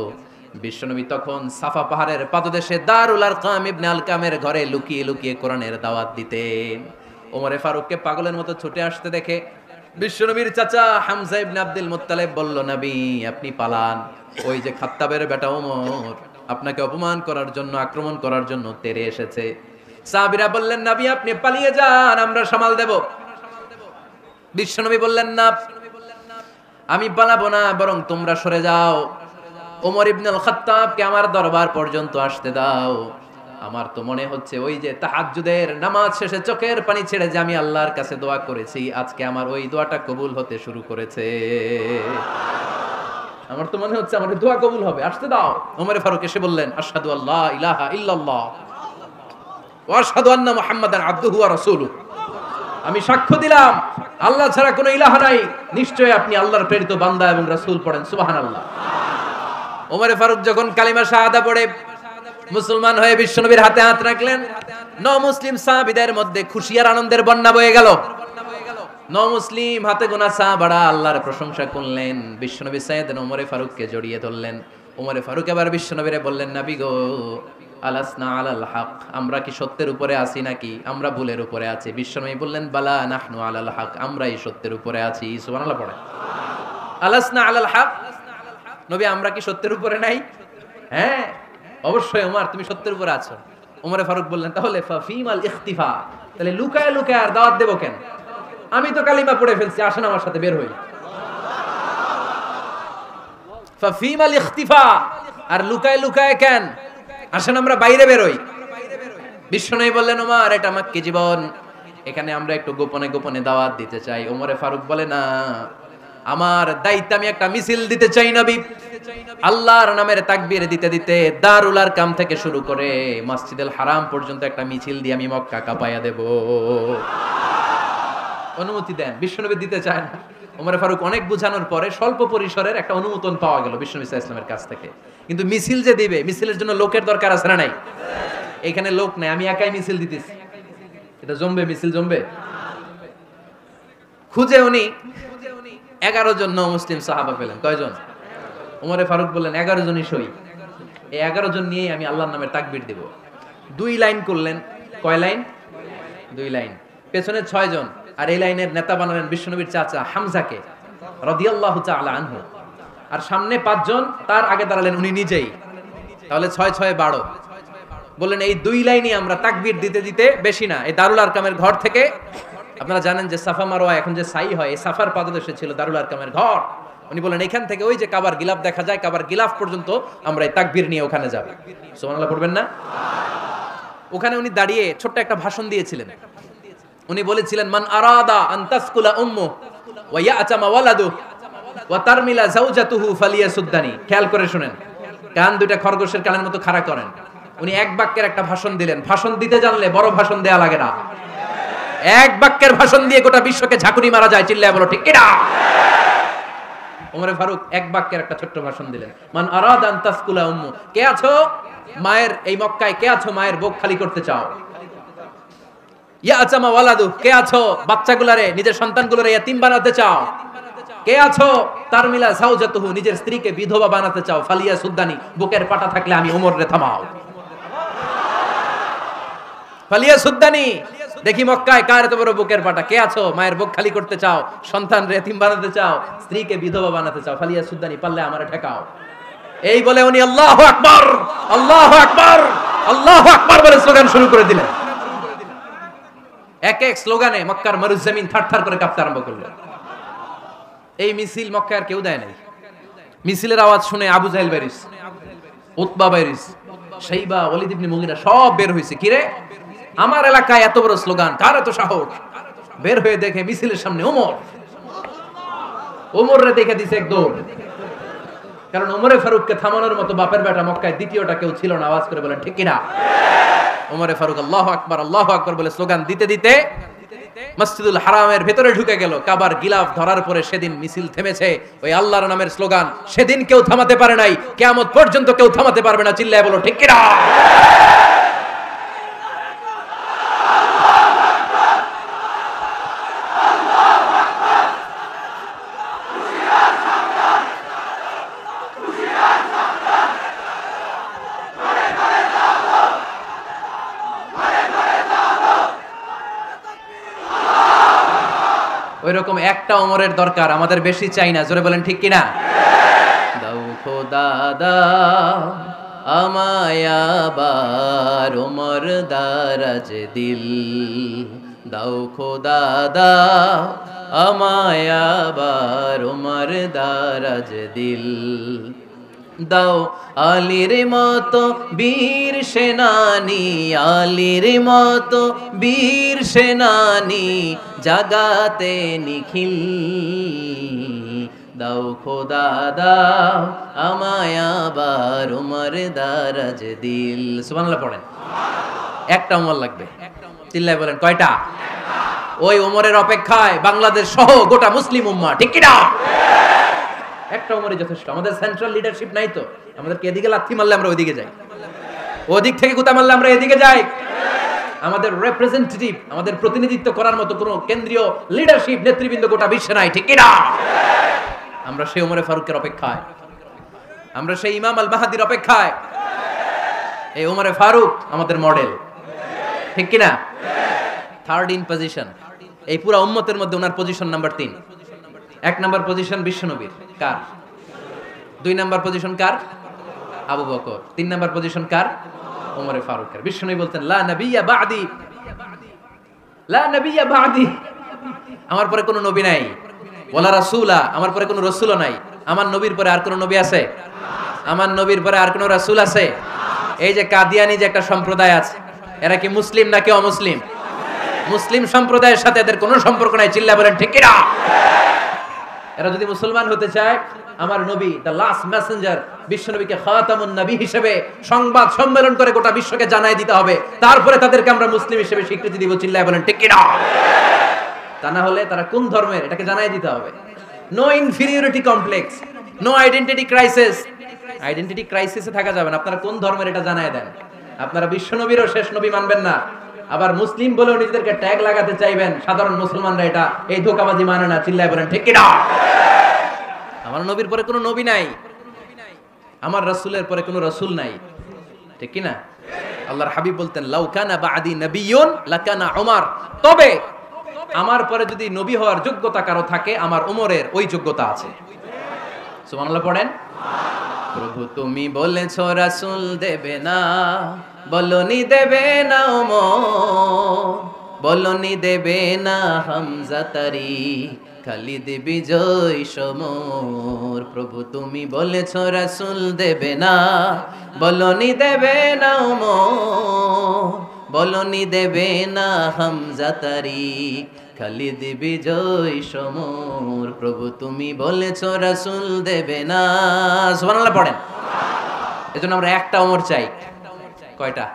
বিশ্বনবী তখন সাফা পাহাড়ের পাদদেশে দারুল আরকাম ইবনে আলকামের ঘরে লুকিয়ে লুকিয়ে কোরআনের দাওয়াত দিতেন। ওমরে ফারুককে পাগলের মতো ছুটে আসতে দেখে বিশ্বনবীর চাচা হামজা ইবনে আব্দুল মুত্তালিব বলল, নবী আপনি পালান। ওই যে খাত্তাবের বেটা ওমর আপনাকে অপমান করার জন্য, আক্রমণ করার জন্য তেরে এসেছে। সাহাবীরা বললেন, নবী আপনি পালিয়ে যান, আমরা সামাল দেব। বিশ্বনবী বললেন, না আমি পালাবো না, বরং তোমরা সরে যাও। ওমর ইবনুল খাত্তাবকে আমার দরবার পর্যন্ত আসতে দাও। আমার তো মনে হচ্ছে ওই যে তাহাজ্জুদের নামাজ শেষে চোখের পানি ছেড়ে যে আমি আল্লাহর কাছে দোয়া করেছি, আজকে আমার ওই দোয়াটা কবুল হতে শুরু করেছে। আমার তো মনে হচ্ছে আমার দোয়া কবুল হবে, আসতে দাও। ওমর ফারুক এসে বললেন, আশহাদু আল্লা ইলাহা ইল্লাল্লাহ ওয়া আশহাদু আন্না মুহাম্মাদান আবদুহু ওয়া রাসূলুহু, আমি সাক্ষ্য দিলাম আল্লাহ ছাড়া কোনো ইলাহা নাই, নিশ্চয়ই আপনি আল্লাহর প্রেরিত বান্দা এবং রাসূল। পড়েন সুবহানাল্লাহ। ওমর ফারুক যখন কালিমা শাহাদা পড়ে মুসলমান হয়ে বিশ্বনবীর হাতে হাত রাখলেন, মুসলিম সাহাবীদের মধ্যে খুশি আর আনন্দের বন্যা বয়ে গেল। মুসলিম হাতে গোনা সাহাবারা আল্লাহর প্রশংসা করলেন। বিশ্বনবী সাইয়েদনা ওমর ফারুককে জড়িয়ে ধরলেন। ওমর ফারুক এবার বিশ্বনবীরে বললেন, নবী গো, আলাসনা আলাল হক, আমরা কি সত্যের উপরে আছি নাকি আমরা ভুলের উপরে আছি? বিশ্বনবী বললেন, বালা নাহনু আলাল হক, আমরাই সত্যের উপরে আছি। সুবহানাল্লাহ পড়ে। আলাসনা আলাল হক, নবী আমরা কি সত্যের উপরে নাই? হ্যাঁ অবশ্যই ওমর, তুমি সত্যের উপরে আছো। ওমর ফারুক বললেন, তাহলে ফাফিমাল ইখতিফা, তাহলে লুকায় লুকায় আর দাওয়াত দেব কেন? আমি তো কালিমা পড়ে ফেলছি, আসেন আমার সাথে বের হই। ফাফিমাল ইখতিফা, আর লুকায় লুকায় কেন? আসেন আমরা বাইরে বের হই। বিশ্বনবী বললেন, ওমর এটা মাক্কি জীবন, এখানে আমরা একটু গোপনে গোপনে দাওয়াত দিতে চাই। ওমরে ফারুক বলে, না আমার দায়িত্ব, আমি একটা মিছিল দিতে চাই নবী। আল্লাহর নামের তাকবীর দিতে দিতে দারুল আরকাম থেকে শুরু করে মসজিদুল হারাম পর্যন্ত একটা মিছিল দিয়ে আমি মক্কা কাঁপাইয়া দেব। অনুমতি দেন। বিশ্বনবী দিতে চায় না। ওমর ফারুক অনেক বুঝানোর পরে স্বল্প পরিসরের একটা অনুমোদন পাওয়া গেল বিশ্বনবী সাল্লাল্লাহু আলাইহি ওয়াসাল্লামের কাছ থেকে। কিন্তু মিছিল যে দিবে, মিছিলের জন্য লোকের দরকার আছে না নাই? এখানে লোক নাই, আমি একাই মিছিল দিতেছি। এটা জমবে? মিছিল জমবে? খুঁজে উনি 11 জন মুসলিম সাহাবা পেলেন। কয়জন? ওমরে ফারুক বললেন, 11 জনই সই। এই 11 জন নিয়েই আমি আল্লাহর নামে তাকবীর দেব। 2 লাইন করলেন। কয় লাইন? 2 লাইন। পেছনে 6 জন, আর এই লাইনের নেতা বানালেন বিশ্বনবীর চাচা হামজাকে রাদিয়াল্লাহু তাআলা আনহু। আর সামনে 5 জন, তার আগে দাঁড়ালেন উনি নিজেই। তাহলে 6 6 12। বললেন এই 2 লাইনই আমরা তাকবীর দিতে দিতে, বেশি না, এই দারুল আরকামের ঘর থেকে আপনারা জানেন যে সাফা মারোয়া এখন যে সাই হয়, এই সাফার পাদদেশে ছিল দারুল আরকামের ঘর। উনি বলেন এখান থেকে ওই যে কাবার গিলাফ দেখা যায়, কাবার গিলাফ পর্যন্ত আমরা এই তাকবীর নিয়ে ওখানে যাব। সুবহানাল্লাহ পড়বেন না? ওখানে উনি দাঁড়িয়ে ছোট্ট একটা ভাষণ দিয়েছিলেন। উনি বলেছিলেন, মান আরাদা আন তাসকুলা উম্মু ওয়া ইয়াতামা ওয়ালাদু ওয়া তারমিলা যাওজাতুহু ফালিয়াসুদ্দানি। খেয়াল করে শুনেন, কান দুইটা খরগোশের কানের মতো খাড়া করেন। উনি এক বাক্যের একটা ভাষণ দিলেন। ভাষণ দিতে জানলে বড় ভাষণ দেয়া লাগে না, এক বাক্যের ভাষণ দিয়ে গোটা বিশ্বকে ঝাঁকুনি মারা যায়। চিল্লায় বলো ঠিক কিনা? ওমর ফারুক এক বাক্যের একটা ছোট্ট ভাষণ দিলেন, মান আরাদা আন তাসকুলা উম্মু। কে আছো মায়ের এই মক্কায়, কে আছো মায়ের বুক খালি করতে চাও? ইয়াতামা ওয়ালাদু, কে আছো বাচ্চাগুলারে নিজের সন্তানগুলোরে ইয়াতিম বানাতে চাও? কে আছো তারমিলা যাওজাতুহু, নিজের স্ত্রীকে বিধবা বানাতে চাও? ফালিয়া সুদ্দানি, বুকের পাটা থাকলে আমি ওমর রে থামাও। ফালিয়া সুদ্দানি, দেখি মক্কায় কার এত বড় বুকের পাটা। কে আছো মায়ের বুক খালি করতে চাও, সন্তান রে ইয়াতিম বানাতে চাও, স্ত্রীকে বিধবা বানাতে চাও? ফালিয়া সুদ্দানি, পারলে আমারে ঠেকাও। এই বলে উনি আল্লাহু আকবার, আল্লাহু আকবার, আল্লাহু আকবার বলে স্লোগান শুরু করে দিলেন। এক এক স্লোগানে মক্কার মরুজমিন থারথার করে কাঁপতে আরম্ভ করলো। এই মিছিল মক্কায় আর কেউ দেয় নাই। মিছিলের আওয়াজ শুনে আবু জাহেল বাইরিস, উতবা বাইরিস, শাইবা, ওয়ালিদ ইবনে মুগিরা সব বের হইছে। কিরে, আমার এলাকায় এত বড় স্লোগান, কার এত সাহস? বের হয়ে দেখে মিছিলের সামনে ওমর। ওমর রে দেখে দিছে এক দৌড়। কারণ ওমরে ফারুককে থামানোর মতো বাপের বেটা মক্কায় দ্বিতীয়টা কেউ ছিল না। আওয়াজ করে বলেন ঠিক কিনা? ওমরে ফারুক আল্লাহু আকবার, আল্লাহু আকবার বলে স্লোগান দিতে দিতে মসজিদুল হারামের ভেতরে ঢুকে গেল। কাবার গিলাফ ধরার পরে সেদিন মিছিল থেমেছে ওই আল্লাহর নামের স্লোগান। সেদিন কেউ থামাতে পারে নাই, কিয়ামত পর্যন্ত কেউ থামাতে পারবে না। চিল্লায় বলো ঠিক কিনা? ওইরকম একটা ওমরের দরকার, আমাদের বেশি চাই না। জোরে বলেন ঠিক কিনা? দাও খোদা দাও আমায় আবার ওমর দারাজ দিল, দাও খোদা দাও আমায় আবার ওমর দারাজ দিল, দাও আলীর মতো বীর সেনানি, আলীর মতো বীর সেনানি জাগাতে নিখিল, দাও খোদা দাও আমায় আবার ওমর দারাজ দিল। সুবহানাল্লাহ পড়েন। একটা ওমর লাগবে। চিল্লায় বলেন কয়টা? ওই ওমরের অপেক্ষায় বাংলাদেশ সহ গোটা মুসলিম উম্মাহ, ঠিক কি না? একটা ওমরই যথেষ্ট। আমাদের সেন্ট্রাল লিডারশিপ নাই তো, আমাদেরকে এদিকে লাথি মারলে আমরা ওইদিকে যাই, ওদিক থেকে গুতা মারলে আমরা এদিকে যাই। আমাদের রিপ্রেজেন্টেটিভ, আমাদের প্রতিনিধিত্ব করার মতো কোনো কেন্দ্রীয় লিডারশিপ নেতৃবৃন্দ গোটা বিশ্বে নাই, ঠিক কি না? আমরা সেই ওমরে ফারুকের অপেক্ষায়, আমরা সেই ইমাম আল মাহদির অপেক্ষায়। এই ওমরে ফারুক আমাদের মডেল, ঠিক কি না? থার্ড ইন পজিশন এই পুরা উম্মতের মধ্যে ওনার পজিশন নাম্বার 3। 1 নাম্বার পজিশন বিশ্বনবীর, কার? 2 নাম্বার পজিশন কার? আবু বকর। 3 নাম্বার পজিশন কার? ওমরে ফারুকের। বিশ্বনবী বলতেন লা নবিয়্যা বা'দি, লা নবিয়্যা বা'দি, আমার পরে কোনো নবী নাই। ওয়ালা রাসূলা, আমার পরে কোনো রাসূলও নাই। আমার নবীর পরে আর কোনো নবী আছে? আমার নবীর পরে আর কোনো রাসূল আছে? এই যে কাদিয়ানি যে একটা সম্প্রদায় আছে, এরা কি মুসলিম নাকি অমুসলিম? মুসলিম সম্প্রদায়ের সাথে এদের কোনো সম্পর্ক নাই। চিল্লা বলেন ঠিক কি না? এরা যদি মুসলমান হতে চায়, আমার নবী দ্য লাস্ট মেসেঞ্জার বিশ্ব নবীকে খাতামুন নবী হিসেবে সংবাদ সম্মেলন করে গোটা বিশ্বকে জানাই দিতে হবে, তারপরে তাদেরকে আমরা মুসলিম হিসেবে স্বীকৃতি দিব। চিল্লায় বলেন ঠিক কি না? তা না হলে তারা কোন ধর্মের এটাকে জানাই দিতে হবে। No inferiority complex, no identity crisis. Identity ক্রাইসিসে থাকা যাবে না। আপনারা কোন ধর্মের এটা জানাই দেন। আপনারা বিশ্ব নবীরও শেষ নবী মানবেন না, আবার মুসলিম বলেও নিজেদেরকে ট্যাগ লাগাতে চাইবেন। সাধারণ মুসলমানরা এটা এই ধোঁকাবাজি মানে না। চিল্লায় বলেন ঠিক কি না? আমার নবীর পরে কোনো নবী নাই, আমার রাসূলের পরে কোনো রাসূল নাই, ঠিক কি না? আল্লাহর হাবিব বলতেন লাউ কানা বা'দি নাবিয়্যুন লাকানা উমর, তবে আমার পরে যদি নবী হওয়ার যোগ্যতা কারো থাকে, আমার ওমরের ওই যোগ্যতা আছে। সুবহানাল্লাহ পড়েন। প্রভু তুমি বলেছো রাসূল দেবে না, বলনি দেবে না ওমর, বলনি দেবে না হামজা তারিখ, খালিদ বিজয় সমর। প্রভু তুমি বলেছ রাসূল দেবে না, বলনি দেবে না ওমর, বলনি দেবে না হামজা তারিখ, খালিদ বিজয় সমর। প্রভু তুমি বলেছ রাসূল দেবে না। সুবহানাল্লাহ পড়েন। এজন্য আমরা একটা ওমর চাই। কয়টা?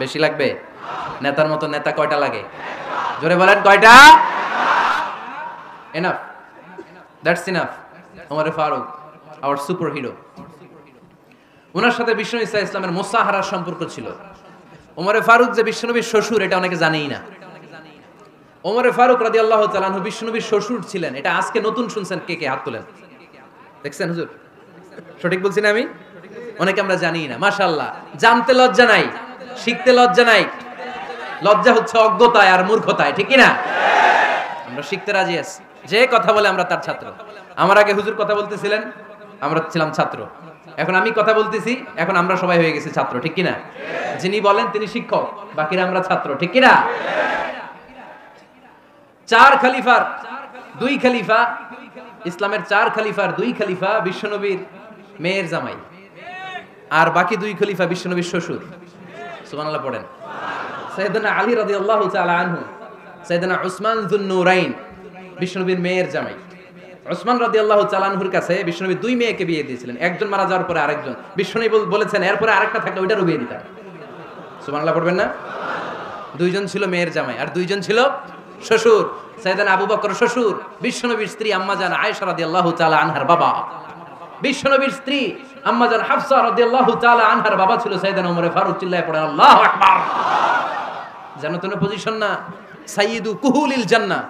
বেশি লাগবে? নেতার মতো নেতা কয়টা লাগে? জোরে বলেন কয়টা? Enough, that's enough. Omar Farooq, our superhero. ওনার সাথে বিষ্ণু ইসা ইসলামের মুসাহারার সম্পর্ক ছিল। ওমর ফারুক যে বিশ্বনবীর শ্বশুর এটা অনেকে জানেই না। ওমর ফারুক রাদিয়াল্লাহু তাআলা আনহু বিশ্বনবীর শ্বশুর ছিলেন। এটা আজকে নতুন শুনছেন, কে কে হাত তোলেন? দেখছেন হুজুর? সঠিক বলছি না আমি? অনেকে আমরা জানি না। মাশাআল্লাহ, জানতে লজ্জা নাই, শিখতে লজ্জা নাই। লজ্জা হচ্ছে অজ্ঞতায় আর মূর্খতায়, ঠিক কি না? আমরা শিখতে রাজি আছি। যে কথা বলে আমরা তার ছাত্র। আমার আগে হুজুর কথা বলতেছিলেন, আমরা ছিলাম ছাত্র। এখন আমি কথা বলতেছি, এখন আমরা সবাই হয়ে গেছি ছাত্র, ঠিক কি না? যিনি বলেন তিনি শিক্ষক, বাকিরা আমরা ছাত্র, ঠিক কি না? চার খলিফার দুই খলিফা, ইসলামের চার খলিফার দুই খলিফা বিশ্বনবীর মেয়ের জামাই, আর বাকি দুই খলিফা বিশ্বনবীর শ্বশুর। সুবহানাল্লাহ পড়েন। সাইয়েদনা আলী রাদিয়াল্লাহু তাআলা আনহু, সাইয়েদনা উসমান যুন নূরাইন বিশ্বনবীর মেয়ের জামাই। উসমান রাদিয়াল্লাহু তাআলা আনহুর কাছে বিশ্বনবী দুই মেয়েকে বিয়ে দিয়েছিলেন। একজন মারা যাওয়ার পরে আরেকজন। বিশ্বনবী বলেছেন এরপরে আরেকটা থাকলে ওইটারও বিয়ে দিতাম। সুবহানাল্লাহ পড়বেন না? দুইজন ছিল মেয়ের জামাই আর দুইজন ছিল শ্বশুর। সাইয়েদনা আবু বকর শ্বশুর, বিশ্বনবীর স্ত্রী আম্মাজান আয়েশা রাদিয়াল্লাহু তাআলা আনহার বাবা। বিশ্বনবীর স্ত্রী আম্মাজান হাফসা রাদিয়াল্লাহু তাআলা আনহার বাবা ছিল সাইয়েদনা ওমর ফারুক। চিল্লায়ে পড়েন আল্লাহু আকবার। জানো তো পজিশন না? সাইয়্যিদু কুহুলিল জান্নাহ।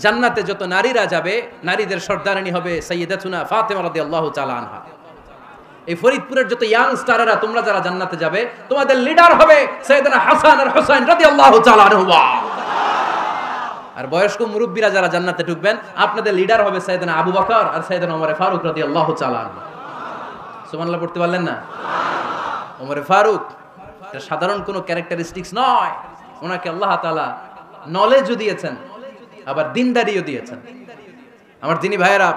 জান্নাতে যত নারীরা যাবে, নারীদের সর্দারিনী হবে সাইয়্যিদাতুনা ফাতেমা রাদিয়াল্লাহু তাআলা আনহা। এই ফরিদপুরের যত ইয়াং স্টাররা তোমরা যারা জান্নাতে যাবে, তোমাদের লিডার হবে সাইয়েদনা হাসান আর হুসাইন রাদিয়াল্লাহু তাআলা আনহুমা। আর বয়স্ক মুরব্বীরা যারা জান্নাতে ঢুকবেন, আপনাদের লিডার হবে সাইয়েদনা আবু বকর আর সাইয়েদনা ওমর ফারুক রাদিয়াল্লাহু তাআলা আনহু। সুবহানাল্লাহ পড়তে পারলেন না? ওমর ফারুক এটা সাধারণ কোনো ক্যারেক্টারিস্টিক্স নয়। ওনাকে আল্লাহ তাআলা নলেজও দিয়েছেন, আবার দিনদারিও দিয়েছেন। আমার দিনী ভাইয়েরা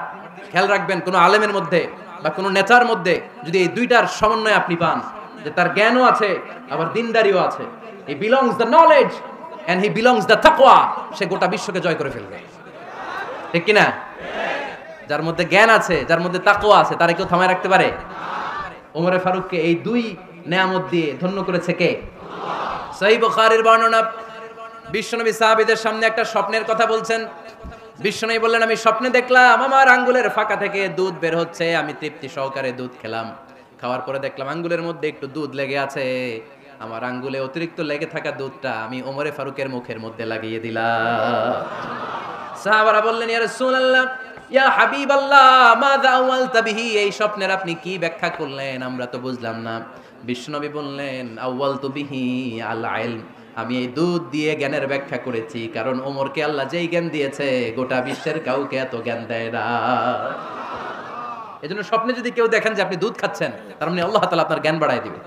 খেয়াল রাখবেন, কোনো আলেমের মধ্যে বা কোনো নেতার মধ্যে যদি এই দুইটার সমন্বয় আপনি পান, যে তার জ্ঞানও আছে আবার দিনদারিও আছে, he belongs the knowledge and he belongs the তাকওয়া, সে গোটা বিশ্বকে জয় করে ফেলবে, ঠিক কি না? যার মধ্যে জ্ঞান আছে, যার মধ্যে তাকওয়া আছে, তারা কেউ থামায় রাখতে পারে? ওমর ফারুককে এই দুই নেয়ামত দিয়ে ধন্য করেছে কে? সহিহ বুখারীর বর্ণনা, বিশ্বনবী সাহাবীদের সামনে একটা স্বপ্নের কথা বলছেন। বিশ্বনবী বললেন, আমি স্বপ্নে দেখলাম আমার আঙ্গুলের ফাঁকা থেকে দুধ বের হচ্ছে, আমি তৃপ্তি সহকারে দুধ খেলাম। খাওয়ার পরে দেখলাম আঙ্গুলের মধ্যে একটু দুধ লেগে আছে। আমার আঙ্গুলে অতিরিক্ত লেগে থাকা দুধটা আমি ওমর ফারুকের মুখের মধ্যে লাগিয়ে দিলাম। সাহাবারা বললেন, ইয়া রাসূলুল্লাহ, ইয়া হাবিবাল্লাহ, মাযা আওয়ালতা বিহি, এই স্বপ্নের আপনি কি ব্যাখ্যা করলেন, আমরা তো বুঝলাম না। বিশ্বনবী বললেন, আওয়ালতু বিহি আল ইলম, আমি এই দুধ দিয়ে জ্ঞানের ব্যাখ্যা করেছি, কারণ ওমরকে আল্লাহ যেই জ্ঞান দিয়েছে গোটা বিশ্বের কাউকে এত জ্ঞান দেয় না। এজন্য স্বপ্নে যদি কেউ দেখেন যে আপনি দুধ খাচ্ছেন, তার মানে আল্লাহ তাআলা আপনার জ্ঞান বাড়ায় দিবে।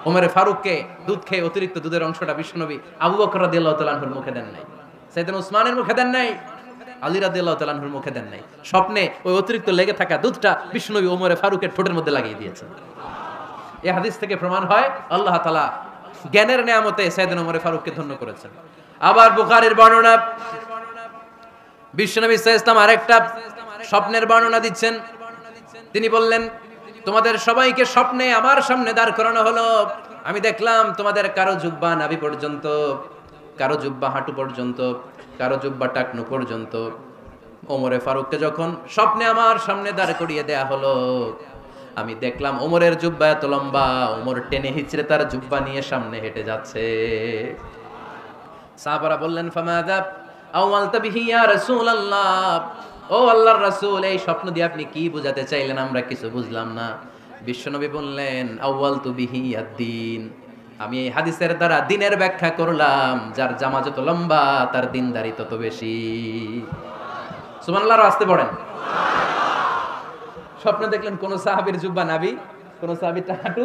ওমর ফারুককে দুধ খেয়ে অতিরিক্ত দুধের অংশটা বিশ্বনবী আবু বকর রাদিয়াল্লাহু তাআলা আনহুর মুখে দেন নাই, সাইয়েদনা উসমানের মুখে দেন নাই, আলী রাদিয়াল্লাহু তাআলা আনহুর মুখে দেন নাই। স্বপ্নে ওই অতিরিক্ত লেগে থাকা দুধটা বিশ্বনবী ওমর ফারুকের ঠোঁটের মধ্যে লাগিয়ে দিয়েছেন। এই হাদিস থেকে প্রমাণ হয় আল্লাহ তাআলা জ্ঞানের নিয়ামতে সাইয়েদনা ওমর ফারুককে ধন্য করেছেন। আবার বুখারীর বর্ণনা, বিশ্বনবী সাল্লাল্লাহু আলাইহি ওয়াসাল্লাম আরেকটা স্বপ্নের বর্ণনা দিচ্ছেন। তিনি বললেন, তোমাদের সবাইকে স্বপ্নে আমার সামনে দাঁড় করানো হলো। আমি দেখলাম তোমাদের কারো জুব্বা নাভি পর্যন্ত, কারো জুব্বা হাঁটু পর্যন্ত, কারো জুব্বা টাকনু পর্যন্ত। ওমর ফারুককে যখন স্বপ্নে আমার সামনে দাঁড় করিয়ে দেয়া হলো, আমি দেখলাম ওমরের জুব্বা এত লম্বা, ওমর টেনে হিচড়ে তার জুব্বা নিয়ে সামনে হেঁটে যাচ্ছে। সাহাবারা বললেন, ফামাযা আওয়ালতা বিহি ইয়া রাসূলুল্লাহ, ও আল্লাহর রাসূল, এই স্বপ্ন দিয়ে আপনি কি বোঝাতে চাইলেন, আমরা কিছু বুঝলাম না। বিশ্বনবী বললেন, আওয়ালতু বিহি আদ-দীন, আমি এই হাদিসের দ্বারা দ্বীনের ব্যাখ্যা করলাম, যার জামা যত লম্বা তার দ্বীনদারি তত বেশি। সুবহানাল্লাহ, আসতে পড়েন। স্বপ্নে দেখলেন কোন সাহাবীর জুব্বা নাভি, কোন সাহাবীর হাঁটু,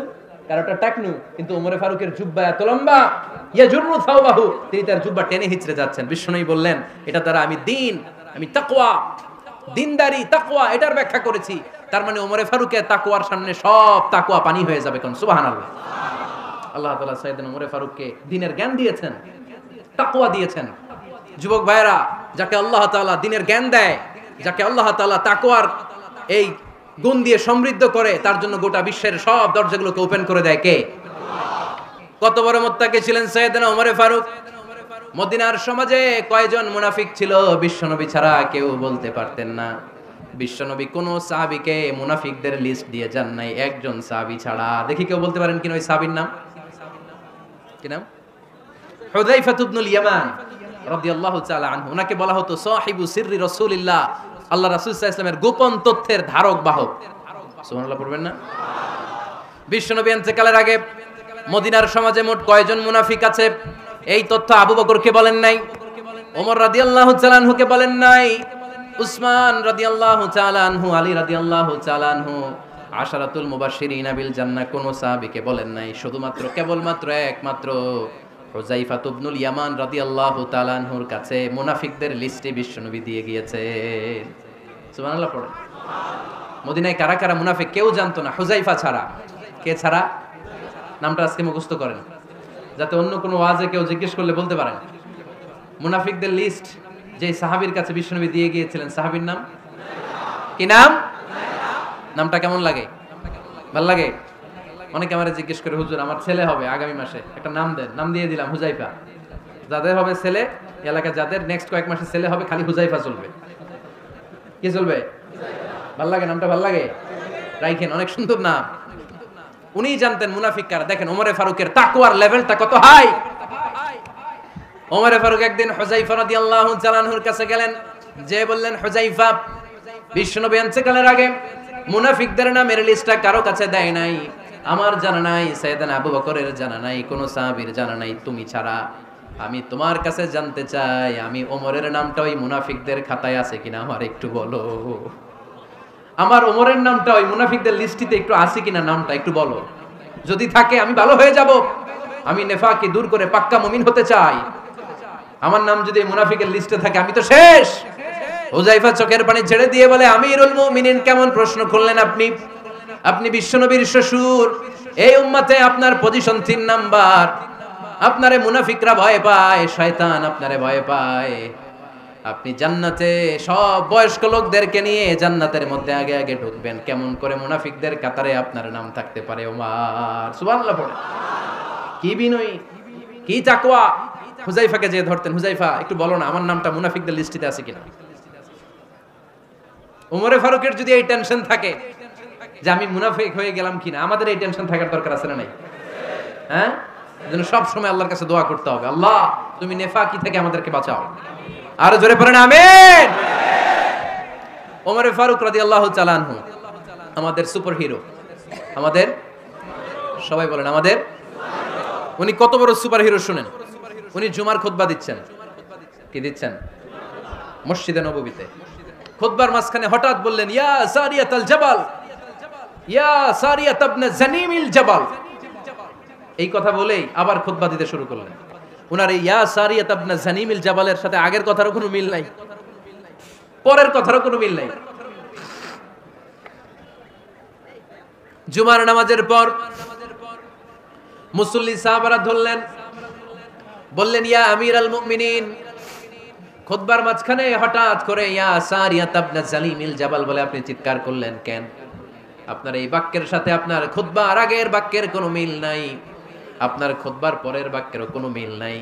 কারোটা টাকনু, কিন্তু ওমরে ফারুকের জুব্বা এত লম্বা, ইয়াজুরু থাওবাহু, তিনি তার জুব্বা টেনে হিচড়ে যাচ্ছেন। বিশ্বনবী বললেন, এটা দ্বারা আমি দ্বীন, আমি তাকওয়া, দিনদারি, তাকওয়া এটার ব্যাখ্যা করেছি। তার মানে ওমরে ফারুকের তাকওয়ার সামনে সব তাকওয়া পানি হয়ে যাবে। কোন সুবহানাল্লাহ। আল্লাহ তাআলা সাইয়েদনা ওমরে ফারুককে দ্বীনের জ্ঞান দিয়েছেন, তাকওয়া দিয়েছেন। যুবক ভাইরা, যাকে আল্লাহ তাআলা দ্বীনের জ্ঞান দেয়, যাকে আল্লাহ তাআলা তাকওয়ার এই গুণ দিয়ে সমৃদ্ধ করে, তার জন্য গোটা বিশ্বের সব দরজাগুলোকে ওপেন করে দেয় কে? কত বড় মুত্তাকি ছিলেন সাইয়েদনা ওমরে ফারুক। মদিনার সমাজে কয়জন মুনাফিক ছিল বিশ্বনবী ছাড়া কেউ বলতে পারতেন না। বিশ্বনবী কোন সাহাবীকে মুনাফিকদের লিস্ট দিয়ে যান নাই, একজন সাহাবী ছাড়া। দেখি কেউ বলতে পারেন কিনা ওই সাহাবীর নাম? কি নাম? হুযায়ফা ইবনুল ইয়ামান রাদিয়াল্লাহু তাআলা আনহু। ওনাকে বলা হতো সাহিবু সিররি রাসূলিল্লাহ, আল্লাহ রাসূল সাল্লাল্লাহু আলাইহি ওয়াসাল্লামের গোপন তথ্যের ধারক বাহক। সুবহানাল্লাহ পড়বেন না? বিশ্বনবী ইন্তেকালের আগে মদিনার সমাজে মোট কয়জন মুনাফিক আছে এই তথ্য আবু বকরকে বলেন নাই, ওমর রাদিয়াল্লাহু তাআলা আনহুকে বলেন নাই, উসমান রাদিয়াল্লাহু তাআলা আনহু, আলী রাদিয়াল্লাহু তাআলা আনহু, আশারাতুল মুবাশশিরিনা বিল জান্নাহ কোন সাহাবীকে বলেন নাই। শুধুমাত্র কেবলমাত্র একমাত্র হুযায়ফা ইবনুল ইয়ামান রাদিয়াল্লাহু তাআলা আনহুর কাছে মুনাফিকদের লিস্টে বিশ্বনবী দিয়ে গিয়েছেন। সুবহানাল্লাহ পড়েন। মদিনায় কারা কারা মুনাফিক কেউ জানতো না হুযায়ফা ছাড়া। কে ছাড়া? নামটা আজকে মুখস্থ করেন, যাতে অন্য কোনো ওয়াজে কেউ জিজ্ঞেস করলে বলতে পারেন। মুনাফিকদের লিস্ট যে সাহাবীর কাছে বিশ্বনবী দিয়ে গিয়েছিলেন, সাহাবীর নাম কি? নাম? নামটা কেমন লাগে? ভালো লাগে? অনেকে আমারে জিজ্ঞেস করে, হুজুর আমার ছেলে হবে আগামী মাসে, একটা নাম দেন। নাম দিয়ে দিলাম হুযায়ফা। যাদের হবে ছেলে, এলাকা যাদের নেক্সট কয়েক মাসে ছেলে হবে, খালি হুযায়ফা চলবে। কি চলবে? ভাল লাগে? নামটা ভাল লাগে? রাইখেন, অনেক সুন্দর নাম। উনি জানতেন মুনাফিক কারা। দেখেন ওমরে ফারুকের তাকওয়ার লেভেলটা কত হাই। ওমরে ফারুক একদিন হুযায়ফা রাদিয়াল্লাহু তাআলা আনহুর কাছে গেলেন, যে বললেন, হুযায়ফা, বিশ্বনবী ইন্তেকালের আগে মুনাফিকদের নামের লিস্টটা কারো কাছে দেয় নাই, আমার জানা নাই, সাইয়েদনা আবু বকরের জানা নাই, কোন সাহাবীর জানা নাই, তুমি ছাড়া। আমি তোমার কাছে জানতে চাই, আমি ওমরের নামটা ওই মুনাফিকদের খাতায় আছে কিনা আমার একটু বলো। আমার ওমরের নামটা ওই মুনাফিকদের লিস্টিতে একটু আছে কিনা, নামটা একটু বলো। যদি থাকে আমি ভালো হয়ে যাব, আমি নেফাকি দূর করে পাক্কা মুমিন হতে চাই। আমার নাম যদি মুনাফিকের লিস্টে থাকে আমি তো শেষ। হুযায়ফা চোখের পানি ছেড়ে দিয়ে বলে, আমিরুল মুমিনিন, কেমন প্রশ্ন করলেন আপনি? আপনি বিশ্বনবীর শ্বশুর, এই উম্মতে আপনার পজিশন 3 নাম্বার। আপনারে মুনাফিকরা ভয় পায়, শয়তান আপনারে ভয় পায়। আপনি জান্নাতে সব বয়স্ক লোকদেরকে নিয়ে জান্নাতের মধ্যে আগে আগে ঢুকবেন, কেমন করে মুনাফিকদের কাতারে আপনার নাম থাকতে পারে ওমর? সুবহানাল্লাহ পড়ে। কি বিনয়ী, কি তাকওয়া। হুযায়ফাকে যে ধরতেন, হুযায়ফা একটু বলো না আমার নামটা মুনাফিকদের লিস্টিতে আছে কিনা। ওমরে ফারুকের যদি এই টেনশন থাকে যে আমি মুনাফিক হয়ে গেলাম কিনা, আমাদের এই টেনশন থাকার দরকার আছে না নাই? হ্যাঁ, যেন সব সময় আল্লাহর কাছে দোয়া করতে হবে, আল্লাহ তুমি নেফাকি থেকে আমাদেরকে বাঁচাও। আর জোরে পড়েন আমিন। ওমরে ফারুক রাদিয়াল্লাহু তাআলা আনহু আমাদের সুপার হিরো, আমাদের সবাই বলেন আমাদের। উনি কত বড় সুপার হিরো শুনেন। উনি জুমার খুতবা দিচ্ছেন। কি দিচ্ছেন? মসজিদে নববীতে। খুতবার মাঝখানে হঠাৎ বললেন, ইয়া সারিয়াতাল জাবাল, ইয়া সারিয়াত ইবনে জানিমিল জাবাল। এই কথা বলেই আবার খুতবা দিতে শুরু করলেন। উনার এই ইয়া সারিয়াত ইবনে জানিমিল জাবালের সাথে আগের কথারও কোনো মিল নাই, পরের কথারও কোনো মিল নাই। জুমার নামাজের পর মুসল্লি সাহাবারা ধরলেন, বললেন, ইয়া আমিরাল মুমিনিন। খুতবার মাঝখানে হঠাৎ করে ইয়া সারিয়াত ইবনে জানিমিল জাবাল বলে আপনি চিৎকার করলেন কেন? আপনার এই বাক্যের সাথে আপনার খুতবার আগের বাক্যের কোনো মিল নাই, আপনার খুতবার পরের বাক্যেরও কোনো মিল নাই।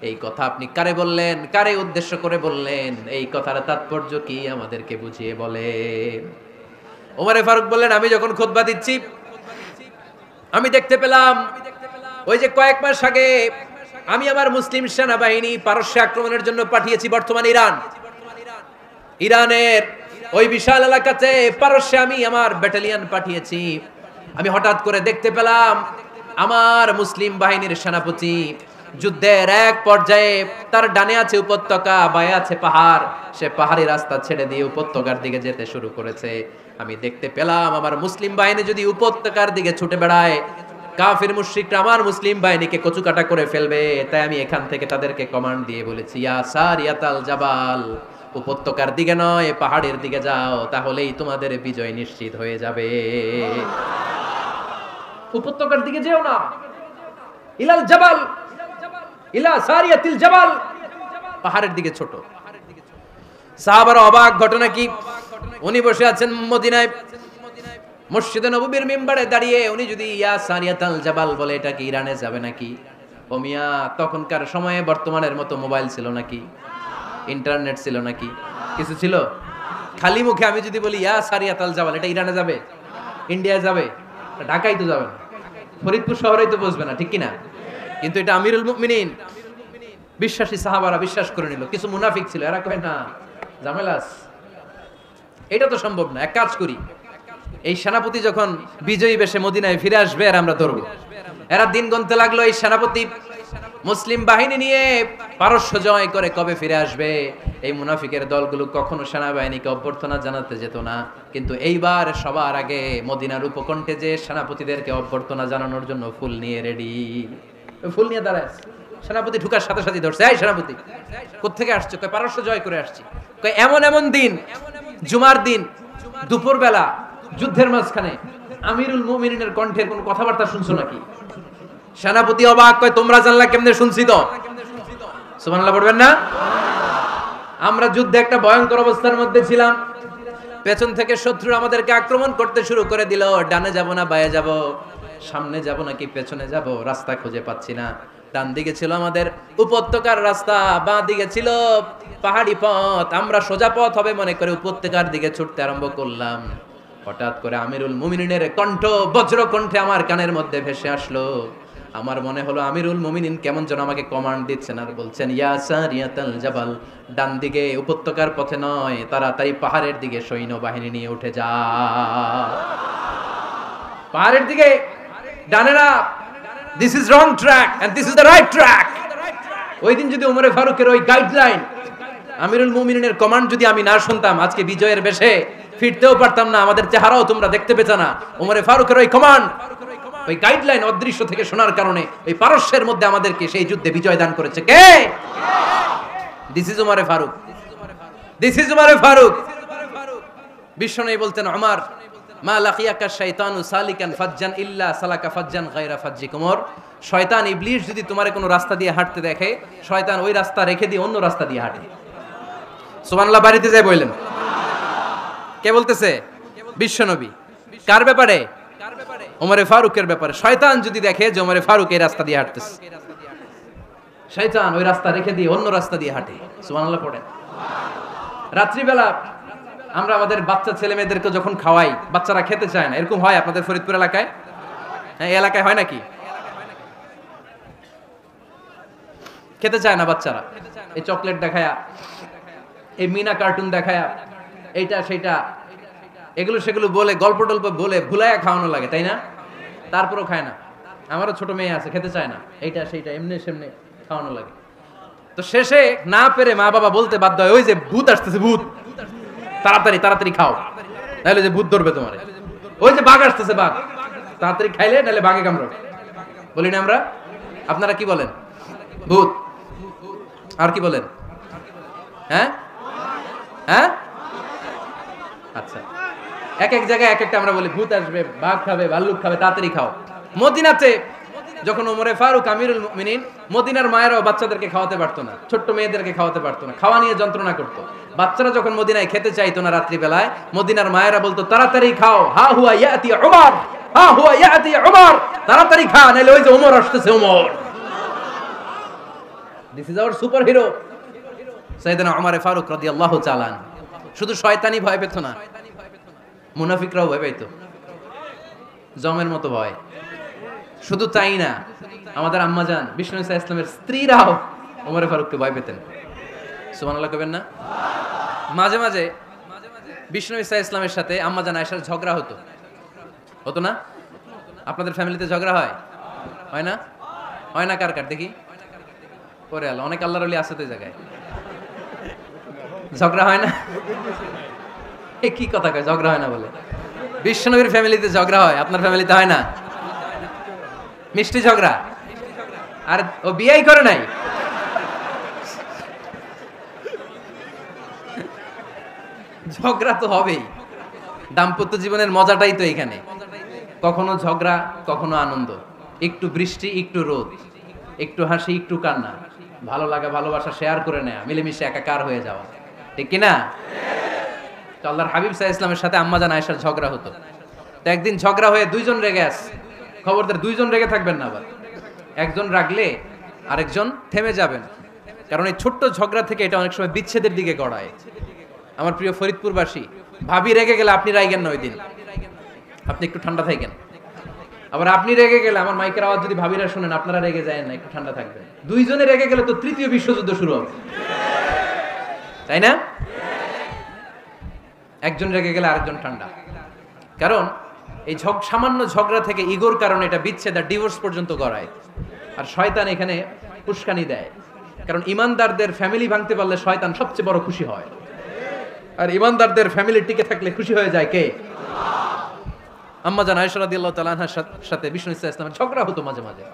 এই কথা আপনি কারে বললেন, কারে উদ্দেশ্য করে বললেন? এই কথার তাৎপর্য কি আমাদেরকে বুঝিয়ে বলেন। ওমরে ফারুক বললেন, আমি যখন খুতবা দিচ্ছি আমি দেখতে পেলাম ওই যে কয়েক মাস আগে আমি আমার মুসলিম সেনাবাহিনী পারস্যে আক্রমণের জন্য পাঠিয়েছি, বর্তমান ইরান, ইরানের ওই বিশাল এলাকাতে পারস্যে আমি আমার ব্যাটালিয়ন পাঠিয়েছি। আমি হঠাৎ করে দেখতে পেলাম আমার মুসলিম বাহিনীর সেনাপতি যুদ্ধের এক পর্যায়ে তার ডানে আছে উপত্যকা, বায়ে আছে পাহাড়, সে পাহাড়ি রাস্তা ছেড়ে দিয়ে উপত্যকার দিকে যেতে শুরু করেছে। আমি দেখতে পেলাম আমার মুসলিম বাহিনী যদি উপত্যকার দিকে ছুটে বেড়ায়, কাফির মুশরিকরা আমার মুসলিম বাহিনীকে কচুকাটা করে ফেলবে, তাই আমি এখান থেকে তাদেরকে কমান্ড দিয়ে বলেছি, ইয়া সারিয়াতাল জাবাল, উপত্যকার দিকে নয় পাহাড়ের দিকে যাও, তাহলেই তোমাদের বিজয় নিশ্চিত হয়ে যাবে। উপত্যকার দিকে যেও না, ইলাল জাবাল, ইলা সারিয়াতিল জাবাল, পাহাড়ের দিকে ছোট। সাহাবারা অবাক, ঘটনা কি? উনি বসে আছেন মদিনায় মসজিদে নববীর মিম্বারে দাঁড়িয়ে, উনি যদি ইয়া সারিয়াতাল জাবাল বলে, এটা কি ইরানে যাবে নাকি? ও মিয়া, তখনকার সময়ে বর্তমানের মতো মোবাইল ছিল নাকি, ইন্টারনেট ছিল নাকি, কিছু ছিল? খালি মুখে আমি যদি বলি ইয়া সারিয়াতাল জাবাল, এটা ইরানে যাবে, ইন্ডিয়ায় যাবে, ঢাকায় তো যাবে না, ফরিদপুর শহরেই তো বসবে না, ঠিক কিনা? কিন্তু এটা আমিরুল মুমিনিন, বিশ্বাসী সাহাবারা বিশ্বাস করে নিল। কিছু মুনাফিক ছিল, এরা কয় না ঝামেলাস, এটা তো সম্ভব না, এক কাজ করি, এই সেনাপতি যখন বিজয়ী বেশে মদিনায় ফিরে আসবে আর আমরা ধরবো। এরা দিন গুনতে লাগলো, এই সেনাপতি মুসলিম বাহিনী নিয়ে পারস্য জয় করে কবে ফিরে আসবে। এই মুনাফিকের দলগুলো কখনো সেনাবাহিনীকে অভ্যর্থনা জানাতে যেত না, কিন্তু এইবার সবার আগে মদিনার উপকণ্ঠে যে সেনাপতিদেরকে অভ্যর্থনা জানানোর জন্য ফুল নিয়ে রেডি, ফুল নিয়ে দাঁড়ায়। সেনাপতি ঢুকার সাথে সাথে ধরছে, এই সেনাপতি কোত্থেকে আসছে? কয় পারস্য জয় করে আসছি। কয় এমন এমন দিন, জুমার দিন দুপুর বেলা যুদ্ধের মাঝখানে আমিরুল মুমিনিনের কণ্ঠের কোন কথাবার্তা শুনছো নাকি? সেনাপতি অবাক, কয় তোমরা জানলা কেমনে? শুনছি তো। সুবহানাল্লাহ পড়বেন না? আমরা যুদ্ধে একটা ভয়ঙ্কর অবস্থার মধ্যে ছিলাম, পেছন থেকে শত্রু আমাদেরকে আক্রমণ করতে শুরু করে দিল। ডানে যাব না বায়ে যাব, সামনে যাব নাকি পেছনে যাব, রাস্তা খুঁজে পাচ্ছি না। ডান দিকে ছিল আমাদের উপত্যকার রাস্তা, বাঁ দিকে ছিল পাহাড়ি পথ। আমরা সোজা পথ হবে মনে করে উপত্যকার দিকে ছুটতে আরম্ভ করলাম। হঠাৎ করে আমিরুল মুমিনিনের কণ্ঠ বজ্র কণ্ঠে আমার কানের মধ্যে ভেসে আসলো। আমার মনে হলো আমিরুল মুমিনিন কেমন যেন আমাকে কমান্ড দিচ্ছেন আর বলছেন, ইয়া সারিয়াতাল জাবাল, ডান দিকে উপত্যকার পথে নয়, তাড়াতাড়ি পাহাড়ের দিকে সৈন্যবাহিনী নিয়ে উঠে যা। পাহাড়ের দিকে, ডানে না, this is wrong track and this is the right track. ওই দিন যদি ওমরে ফারুকের ওই গাইডলাইন, আমিরুল মুমিনিনের কমান্ড যদি আমি না শুনতাম, আজকে বিজয়ের বেশে ফিরতেও পারতাম না, আমাদের চেহারাও তোমরা দেখতে পেতে না। ওমরে ফারুকের ওই কমান্ড, ওই গাইডলাইন অদৃশ্য থেকে শোনার কারণে এই পারস্যের মধ্যে আমাদেরকে সেই যুদ্ধে বিজয় দান করেছে কে? দিস ইজ ওমরে ফারুক, দিস ইজ ওমরে ফারুক। বিশ্বনবী বলতেন, ওমর মা লাকিয়াকা শাইতানু সালিকান ফাজ্জান ইল্লা সালাকা ফাজ্জান গায়রা ফাজ্জিক। ওমর, শয়তান ইবলিস যদি তোমারে কোনো রাস্তা দিয়ে হাঁটতে দেখে, শয়তান ওই রাস্তা রেখে দিয়ে অন্য রাস্তা দিয়ে হাঁটে। সুবহানাল্লাহ বাড়িতে যায় বললেন। কে বলতেছে? বিশ্বনবী। কার ব্যাপারে? ওমরে ফারুকের ব্যাপারে। শয়তান যদি দেখে যে ওমরে ফারুক এই রাস্তা দিয়ে হাঁটতেছে, শয়তান ওই রাস্তা রেখে দিয়ে অন্য রাস্তা দিয়ে হাঁটে। সুবহানাল্লাহ পড়ে। রাত্রিবেলা আমরা আমাদের বাচ্চা ছেলে মেয়েদেরকে যখন খাওয়াই, বাচ্চারা খেতে চায় না, এরকম হয় আপনাদের ফরিদপুর এলাকায়? হ্যাঁ, এই এলাকায় হয় নাকি? খেতে চায় না বাচ্চারা, এই চকলেট দেখায়া, এই মিনা কার্টুন দেখায়া, এইটা সেটা এগুলো সেগুলো বলে, গল্প টল্প বলে ভুলায়া খাওয়ানো লাগে, তাই না? তারপরও খায় না। আমারও ছোট মেয়ে আছে, খেতে চায় না, এইটা সেইটা এমনি সেমনি খাওয়ানো লাগে। তো শেষে না পেরে মা বাবা বলতে বাধ্য হয়, ওই যে ভূত আসতেছে, ভূত, তাড়াতাড়ি তাড়াতাড়ি খাও, নাহলে যে ভূত ধরবে তোমার। ওই যে বাঘ আসতেছে, বাঘ, তাড়াতাড়ি খাইলে নাহলে বাঘে কামড়াবে। বলি না আমরা? আপনারা কি বলেন? ভূত। আর কি বলেন? হ্যাঁ হ্যাঁ, আচ্ছা, এক এক জায়গায় এক একটা আমরা বলি, ভূত আসবে, বাঘ খাবে, ভাল্লুক খাবে, তাড়াতাড়ি খাও। মদিনাতে যখন ওমরে ফারুক আমিরুল মুমিনিন, মদিনার মায়েরাও বাচ্চাদেরকে খাওয়াতে পারতো না, ছোট্ট মেয়েদেরকে খাওয়াতে পারতো না, খাওয়া নিয়ে যন্ত্রণা করতো। বাচ্চারা যখন মদিনায় খেতে চাইতো না রাত্রিবেলায়, মদিনার মায়েরা বলতো, তাড়াতাড়ি খাও, হা হুয়া ইয়াতি উমর, হা হুয়া ইয়াতি উমর, তাড়াতাড়ি খা, নাহলে ওই যে ওমর আসতেছে, Omar. This is our superhero সাইয়েদনা ওমর ফারুক রাদিয়াল্লাহু তাআলা। শুধু শয়তানি ভয় পেত না, মুনাফিকরাও ভয় পেত, জমের মতো ভয়। শুধু তাই না, আমাদের আম্মাজান বিষ্ণু ইসা ইসলামের স্ত্রীরাও ওমর ফারুককে ভয় পেতেন। সুবহানাল্লাহ কইবেন না? মাঝে মাঝে বিষ্ণু ইসা ইসলামের সাথে আম্মাজান আয়েশার ঝগড়া হতো, হতো না? আপনাদের ফ্যামিলিতে ঝগড়া হয়? হয় না? হয় না? কার কার দেখি? করে আল্লাহ, অনেক আল্লাহর ওলি আছে তো এই জায়গায়। ঝগড়া হয় না? এ কি কথা কয়, ঝগড়া হয় না বলে? বিশ্বনবীর ফ্যামিলিতে ঝগড়া হয়, আপনার ফ্যামিলিতে হয় না? মিষ্টি ঝগড়া। আর ও বিয়েই করে নাই। ঝগড়া তো হবেই, দাম্পত্য জীবনের মজাটাই তো এখানে। কখনো ঝগড়া, কখনো আনন্দ, একটু বৃষ্টি, একটু রোদ, একটু হাসি, একটু কান্না, ভালো লাগা ভালোবাসা শেয়ার করে নেয়া, মিলেমিশে একাকার হয়ে যাওয়া, ঠিক কিনা? তো আল্লাহর হাবিব সাল্লাল্লাহু আলাইহি ওয়াসাল্লামের সাথে আম্মাজান আয়েশার ঝগড়া হতো। তো একদিন ঝগড়া হয়ে দুইজন রেগে আছে। খবরদার দুইজন রেগে থাকবেন না, আবার একজন রাগলে আরেকজন থেমে যাবেন, কারণ এই ছোট্ট ঝগড়া থেকে এটা অনেক সময় বিচ্ছেদের দিকে গড়ায়। আমার প্রিয় ফরিদপুরবাসী, ভাবি রেগে গেলে আপনি রাইগেন না, ওই দিন আপনি একটু ঠান্ডা থাকেন। আবার আপনি রেগে গেলে, আমার মাইকের আওয়াজ যদি ভাবিরা শুনেন, আপনারা রেগে যায় না, একটু ঠান্ডা থাকবেন। দুইজনে রেগে গেলে তো তৃতীয় বিশ্বযুদ্ধ শুরু হবে, তাই না? একজন রেগে গেলে আরেকজন ঠান্ডা, কারণ এই সামান্য ঝগড়া থেকে ইগোর কারণে এটা বিচ্ছেদ আর ডিভোর্স পর্যন্ত গড়ায়। আর শয়তান এখানে উস্কানি দেয়, কারণ ইমানদারদের ফ্যামিলি ভাঙতে পারলে শয়তান সবচেয়ে বড় খুশি হয়, আর ইমানদারদের ফ্যামিলি টিকে থাকলে খুশি হয়ে যায় কে? আম্মাজান আয়েশা রাদিয়াল্লাহু তাআলা আনহার সাথে বিষ্ণু ইসা ইসলামের ঝগড়া হতো মাঝে মাঝে।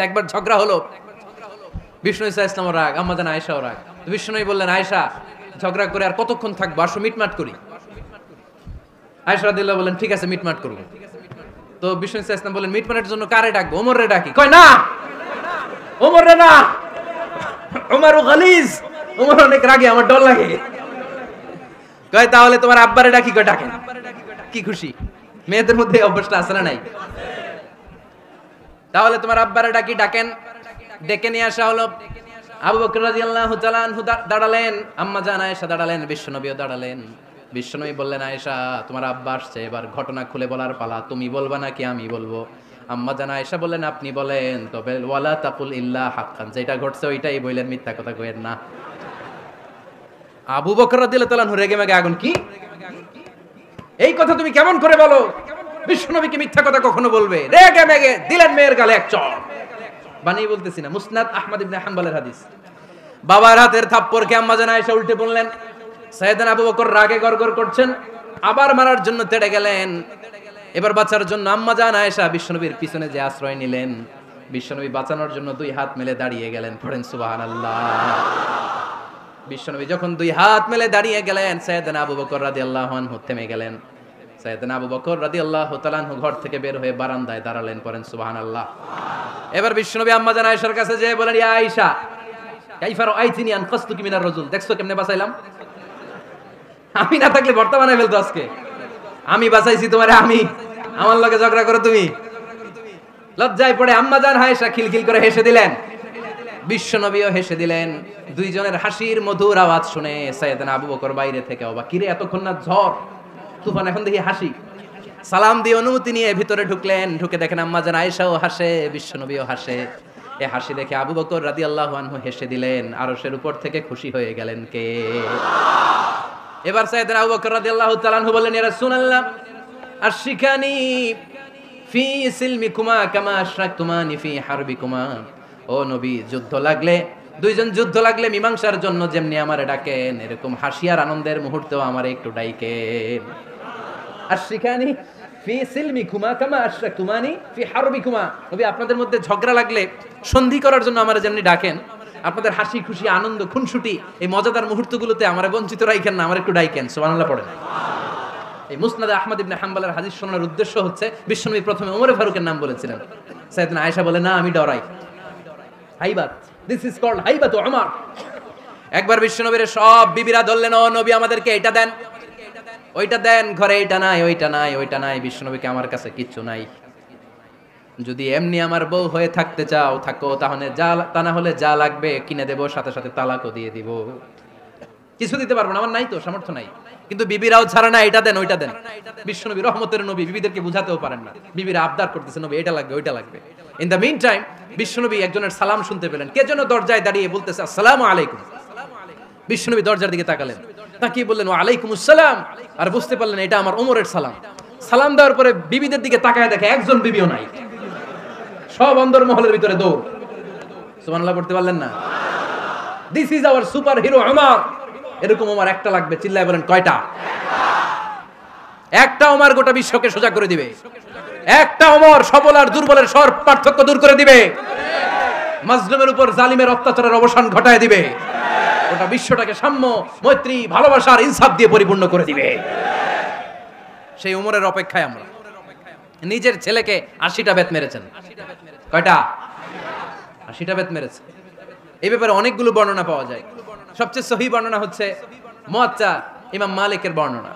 একবার ঝগড়া হলো, বিষ্ণু ইসা ইসলামও রাগ, আম্মাজান আয়েশাও রাগ। বিষ্ণুই বললেন, আয়েশা ঝগড়া করে আর কতক্ষণ থাকবো, আসো মিটমাট করি। আয়েশা রাদিয়াল্লাহু বললেন, ঠিক আছে মিটমাট করব। তো বিষ্ণু ইসা ইসলাম বললেন, মিটমাটের জন্য কারে ডাকবো? ওমর রে ডাকি। কয় না, ওমর রে না, ওমর গালিজ, ওমর অনেক রাগে, আমার ডর লাগে। কয় তাহলে তোমার আব্বারে ডাকি। কয় ডাকেন। কি খুশি, মেয়েদের মধ্যে অভ্যাসটা আছে না নাই? তাহলে তোমার আব্বারে ডাকি, ডাকেন। ডেকে নিয়ে আসা হলো। আবু বকর রাদিয়াল্লাহু তাআলা আনহু দাঁড়ালেন, আম্মাজান আয়েশা দাঁড়ালেন, বিশ্বনবীও দাঁড়ালেন। বিশ্বনবী বললেন, আয়েশা তোমার আব্বা আসছে, এবার ঘটনা খুলে বলার পালা, তুমি বলবা নাকি আমি বলবো? আম্মাজান আয়েশা বললেন, আপনি বলেন, তবে ওয়ালা তাকুল ইল্লা হাক্কান, যেটা ঘটছে ওইটাই বললেন, মিথ্যা কথা কইেন না। আবু বকর রাদিয়াল্লাহু তাআলা রেগে মেগে আগুন, কি এই কথা তুমি কেমন করে বলো? বিশ্বনবী কি মিথ্যা কথা কখনো বলবে? রেগে মেগে দিলেন মেয়ের গালে এক চড়। বানিয়ে বলতেছি না, মুসনাদ আহমদ ইবনে হাম্বলের হাদিস। বাবার হাতের থাপ্পড়কে আম্মাজান আয়েশা উল্টে বললেন। সাইয়েদনা আবু বকর রাগে গড়গড় করছেন, আবার মারার জন্য তেড়ে গেলেন। এবার বাঁচার জন্য আম্মাজান আয়েশা বিশ্বনবীর পিছনে যে আশ্রয় নিলেন, বিশ্বনবী বাঁচানোর জন্য দুই হাত মেলে দাঁড়িয়ে গেলেন। পড়েন সুবহানাল্লাহ। বিশ্বনবী যখন দুই হাত মেলে দাঁড়িয়ে গেলেন, সাইয়েদনা আবু বকর রাদিয়াল্লাহু আনহু থেমে গেলেন। সাইয়েদনা আবু বকর রাদিয়াল্লাহু তাআলা আনহু ঘর থেকে বের হয়ে বারান্দায় দাঁড়ালেন। পড়েন সুবহানাল্লাহ। এবার বিশ্বনবী আম্মাজান আয়েশার কাছে যেয়ে বলেন, ইয়া আয়েশা কাইফা রাআইতিনি আনকাসতুকি মিনার রাজুল, দেখছো কেমনে বাঁচাইলাম? আমি না থাকলে ভর্তা বানাই ফেলতো আজকে। আমি বাঁচাইছি তোমারে, আমি আমার লগে ঝগড়া করো তুমি? লজ্জায় পড়ে আম্মাজান আয়েশা খিলখিল করে হেসে দিলেন, বিশ্বনবীও হেসে দিলেন। দুইজনের হাসির মধুর আওয়াজ শুনে সাইয়েদনা আবু বকর বাইরে থেকে অবাক, কিরে এতক্ষণ না ঝড় তুফান, এখন দেখি হাসি। সালাম দিয়ে অনুমতি নিয়ে ভিতরে ঢুকলেন। ঢুকে দেখেন আম্মাজান আয়েশাও হাসে, বিশ্বনবীও হাসে। এ হাসি দেখে আবু বকর রাদিয়াল্লাহু আনহু হেসে দিলেন। আরশের উপর থেকে খুশি হয়ে গেলেন কে? এবার সাইয়েদনা আবু বকর রাদিয়াল্লাহু তাআলা আনহু বললেন, ইয়া রাসূলুল্লাহ আশরিকানি ফি সিলমিকুমা কামা আশরাকতুমানি ফি হারবিকুমা। ও নবী, যুদ্ধ লাগলে, দুইজন যুদ্ধ লাগলে মীমাংসার জন্য যেমনি আমারে ডাকেন, এরকম হাসি আর আনন্দের মুহূর্তেও আমারে একটু ডাকেন। আশরিকানি ফি সিলমিকুমা কামা আশরাকতুমানি ফি হারবিকুমা। নবী, আপনাদের মধ্যে ঝগড়া লাগলে সন্ধি করার জন্য আমারে যেমনি ডাকেন, আপনাদের হাসি খুশি আনন্দ খুনসুটি এই মজাদার মুহূর্তগুলোতে আমারে বঞ্চিত রাখেন না, আমার একটু ডাকেন। সুবহানাল্লাহ পড়েন। এই মুসনাদ আহমদ ইবনে হাম্বলের হাদিস শোনার উদ্দেশ্য হচ্ছে, বিশ্বনবী প্রথমে ওমর ফারুকের নাম বলেছিলেন। সাইয়েদনা আয়েশা বলে, না আমি ডরাই। হাইবাত, দিস ইজ কল্ড হাইবাত ওমর। একবার বিশ্বনবীর সব বিবিরা ধরলেন, ও নবী আমাদেরকে এটা দেন, ওইটা দেন, ঘরে এটা নাই, ওইটা নাই, ওইটা নাই। বিশ্বনবীকে, আমার কাছে কিচ্ছু নাই, যদি এমনি আমার বউ হয়ে থাকতে চাও থাকো, তাহলে যা, তা না হলে যা লাগবে কিনে দেবো, সাথে সাথে তালাকও দিয়ে দিব। কিছু দিতে পারবো না, আমার নাই তো, সামর্থ্য নাই। কিন্তু বিবিরাও ছাড়া না, এটা দেন ওইটা দেন। বিশ্বনবী রহমতের নবী, বিবিদেরকে বুঝাতেও পারেন না। বিবিরা আবদার করতেছে, নবী এটা লাগবে ওইটা লাগবে। ইন দ্য মিন টাইম বিশ্বনবী একজনের সালাম শুনতে পেলেন। কে যেন দরজায় দাঁড়িয়ে বলতেছে, আসসালামু আলাইকুম। বিশ্বনবী দরজার দিকে তাকালেন, তাকিয়ে বললেন, ওয়া আলাইকুমুস সালাম। আর বুঝতে পারলেন এটা আমার ওমরের সালাম। সালাম দেওয়ার পরে বিবিদের দিকে তাকায় দেখে একজন বিবিও নাই, সব অন্দরমহলের ভিতরে দৌড়। সুবহানাল্লাহ পড়তে পারলেন না? This is our super hero Omar. এরকম ওমর একটা লাগবে, চিল্লায় বলেন কয়টা? একটা ওমর গোটা বিশ্বকে সোজা করে দিবে। একটা ওমর সবল আর দুর্বলের সব পার্থক্য দূর করে দিবে, মাজলুমের উপর জালিমের অত্যাচারের অবসান ঘটায় দিবে, গোটা বিশ্বটাকে সাম্য, মৈত্রী, ভালোবাসার ইনসাফ দিয়ে পরিপূর্ণ করে দিবে। সেই ওমরের অপেক্ষায় আমরা। নিজের ছেলেকে 80টা বেত মেরেছেন। কয়টা? 80টা বেত মেরেছে। এই ব্যাপারে অনেকগুলো বর্ণনা পাওয়া যায়। সবচেয়ে সহিহ বর্ণনা হচ্ছে মুয়াত্তা ইমাম মালিকের বর্ণনা।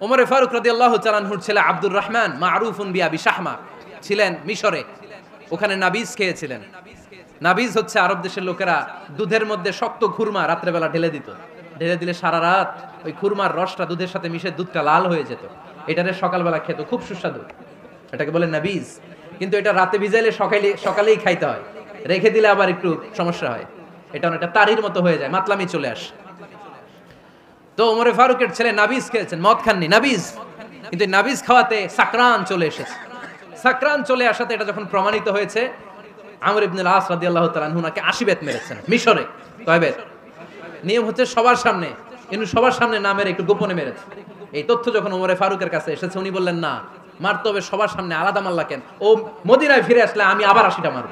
ওমরে ফারুক রাদিয়াল্লাহু তাআলা আনহুর ছেলে আব্দুর রহমান মারুফুন বিআবি শাহমা ছিলেন মিশরে। ওখানে নাবিজ খেয়েছিলেন। নাবিজ হচ্ছে আরব দেশের লোকেরা দুধের মধ্যে শক্ত খুরমা রাত্রেবেলা ঢেলে দিত। ঢেলে দিলে সারা রাত ওই খুরমার রসটা দুধের সাথে মিশে দুধটা লাল হয়ে যেত। এটারে সকালবেলা খেত, খুব সুস্বাদু। এটাকে বলে নাবিজ। কিন্তু এটা রাতে ভিজাইলে সকালেই খাইতে হয়, রেখে দিলে আবার একটু সমস্যা হয়। এটা অনেকটা তারির মতো হয়ে যায়, মাতলামি চলে আসে। তো ওমরে ফারুকের ছেলে নাবিজ খেয়েছেন, মদ খাননি, নাবিজ। কিন্তু নাবিজ খাওয়াতে সাকরান চলে এসেছে। সাকরান চলে আসাতে এটা যখন প্রমাণিত হয়েছে, আমর ইবনুল আস রাদিয়াল্লাহু তাআলা আনহু নাকি 80 বেত মেরেছেন মিশরে। কয় বেত? নিয়ম হচ্ছে সবার সামনে, কিন্তু সবার সামনে না মেরে একটু গোপনে মেরেছে। এই তথ্য যখন ওমরে ফারুকের কাছে এসেছে, উনি বললেন না, মারতে হবে সবার সামনে, আলাদা মারলা কেন? ও মদিনায় ফিরে আসলে আমি আবার 80টা মারব।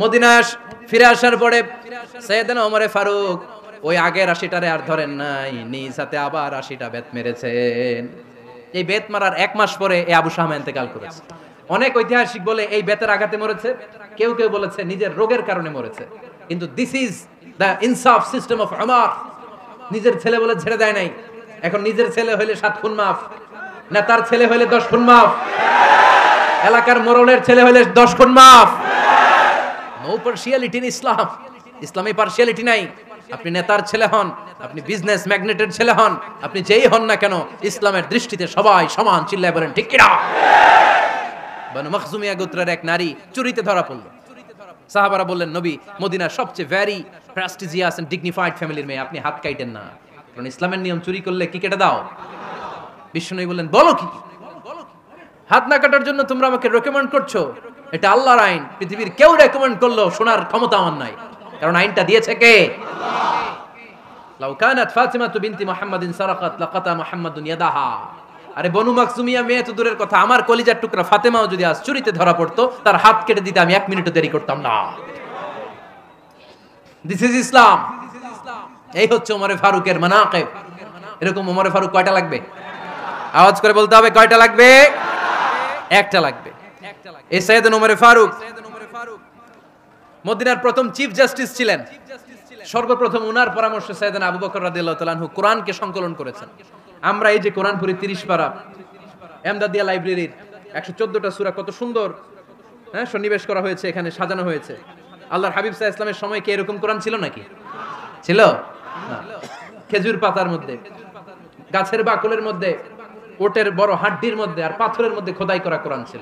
মদিনায় ফিরে আসার পরে সাইয়েদনা ওমরে ফারুক ওই আগের 80টারে আর ধরেন নাই, নিজ হাতে আবার 80টা বেত মেরেছেন। এই বেত মারার 1 মাস পরে এই আবু শাহমা ইন্তেকাল করেছে। অনেক ঐতিহাসিক বলে এই বেতের আঘাতে মরেছে, কেউ কেউ বলেছে নিজের রোগের কারণে মরেছে। কিন্তু দিস ইজ দ্য ইনসাফ সিস্টেম অফ ওমর। নিজের ছেলে বলে ছেড়ে দেয় নাই। এখন নিজের ছেলে হইলে 7 খুন মাফ, নেতার ছেলে হইলে 10 খুন মাফ, এলাকার মোড়লের ছেলে হইলে 10 খুন মাফ। নো পার্সিয়ালিটি ইন ইসলাম। ইসলামে পার্সিয়ালিটি নাই। আপনি নেতার ছেলে হন, আপনি বিজনেস ম্যাগনেটের ছেলে হন, আপনি যেই হন না কেন, ইসলামের দৃষ্টিতে সবাই সমান। চিল্লায় বলেন ঠিক কিনা? বনু মখজুমিয়া গোত্রের এক নারী চুরিতে ধরা পড়ল। সাহাবারা বললেন, নবী, মদিনার সবচেয়ে ভেরি প্রেস্টিজিয়াস এন্ড ডিগনিফাইড ফ্যামিলির মেয়ে, আপনি হাত কাটেন না, কারণ ইসলামের নিয়ম চুরি করলে কি কেটে দাও। বিশ্বনবী বললেন, বলো কি? হাত না কাটার জন্য তোমরা আমাকে রেকমেন্ড করছো? এটা আল্লাহর আইন। পৃথিবীর কেউ রেকমেন্ড করলো শোনার ক্ষমতা আমার নাই, কারণ আইনটা দিয়েছে কে? আল্লাহ। লাউ কানাত ফাতিমাতু বিনতি মুহাম্মাদিন সারাকাত লাকাতা মুহাম্মাদুন ইয়াদাহা। আরে বনু মাকসুমিয়া মেয়ে তো দূরের কথা, আমার কলিজার টুকরা ফাতেমাও যদি আজ চুরিতে ধরা পড়তো, তার হাত কেটে দিতে আমি 1 মিনিটও দেরি করতাম না। দিস ইজ ইসলাম। এই হচ্ছে ওমরে ফারুকের মানাকিব। এরকম ওমরে ফারুক কয়টা লাগবে? আওয়াজ করে বলতে হবে, কয়টা লাগবে? একটা লাগবে। এই সাইয়েদনা ওমরে ফারুক মদিনার প্রথম চিফ জাস্টিস ছিলেন। সর্বপ্রথম উনার পরামর্শে সাইয়েদনা আবু বকর রাদিয়াল্লাহু তাআলা আনহু কোরআনকে সংকলন করেছেন। আমরা এই যে কোরআন পড়ি 30 পারা, এমদাদিয়া লাইব্রেরির 114টা সূরা, কত সুন্দর সন্নিবেশ করা হয়েছে, এখানে সাজানো হয়েছে। আল্লাহর হাবিব সাল্লাল্লাহু আলাইহি ওয়াসাল্লামের সময় কি এরকম কোরআন ছিল নাকি? ছিল না। খেজুর পাতার মধ্যে, গাছের বাকলের মধ্যে, ওটের বড় হাড্ডির মধ্যে আর পাথরের মধ্যে খোদাই করা কোরআন ছিল।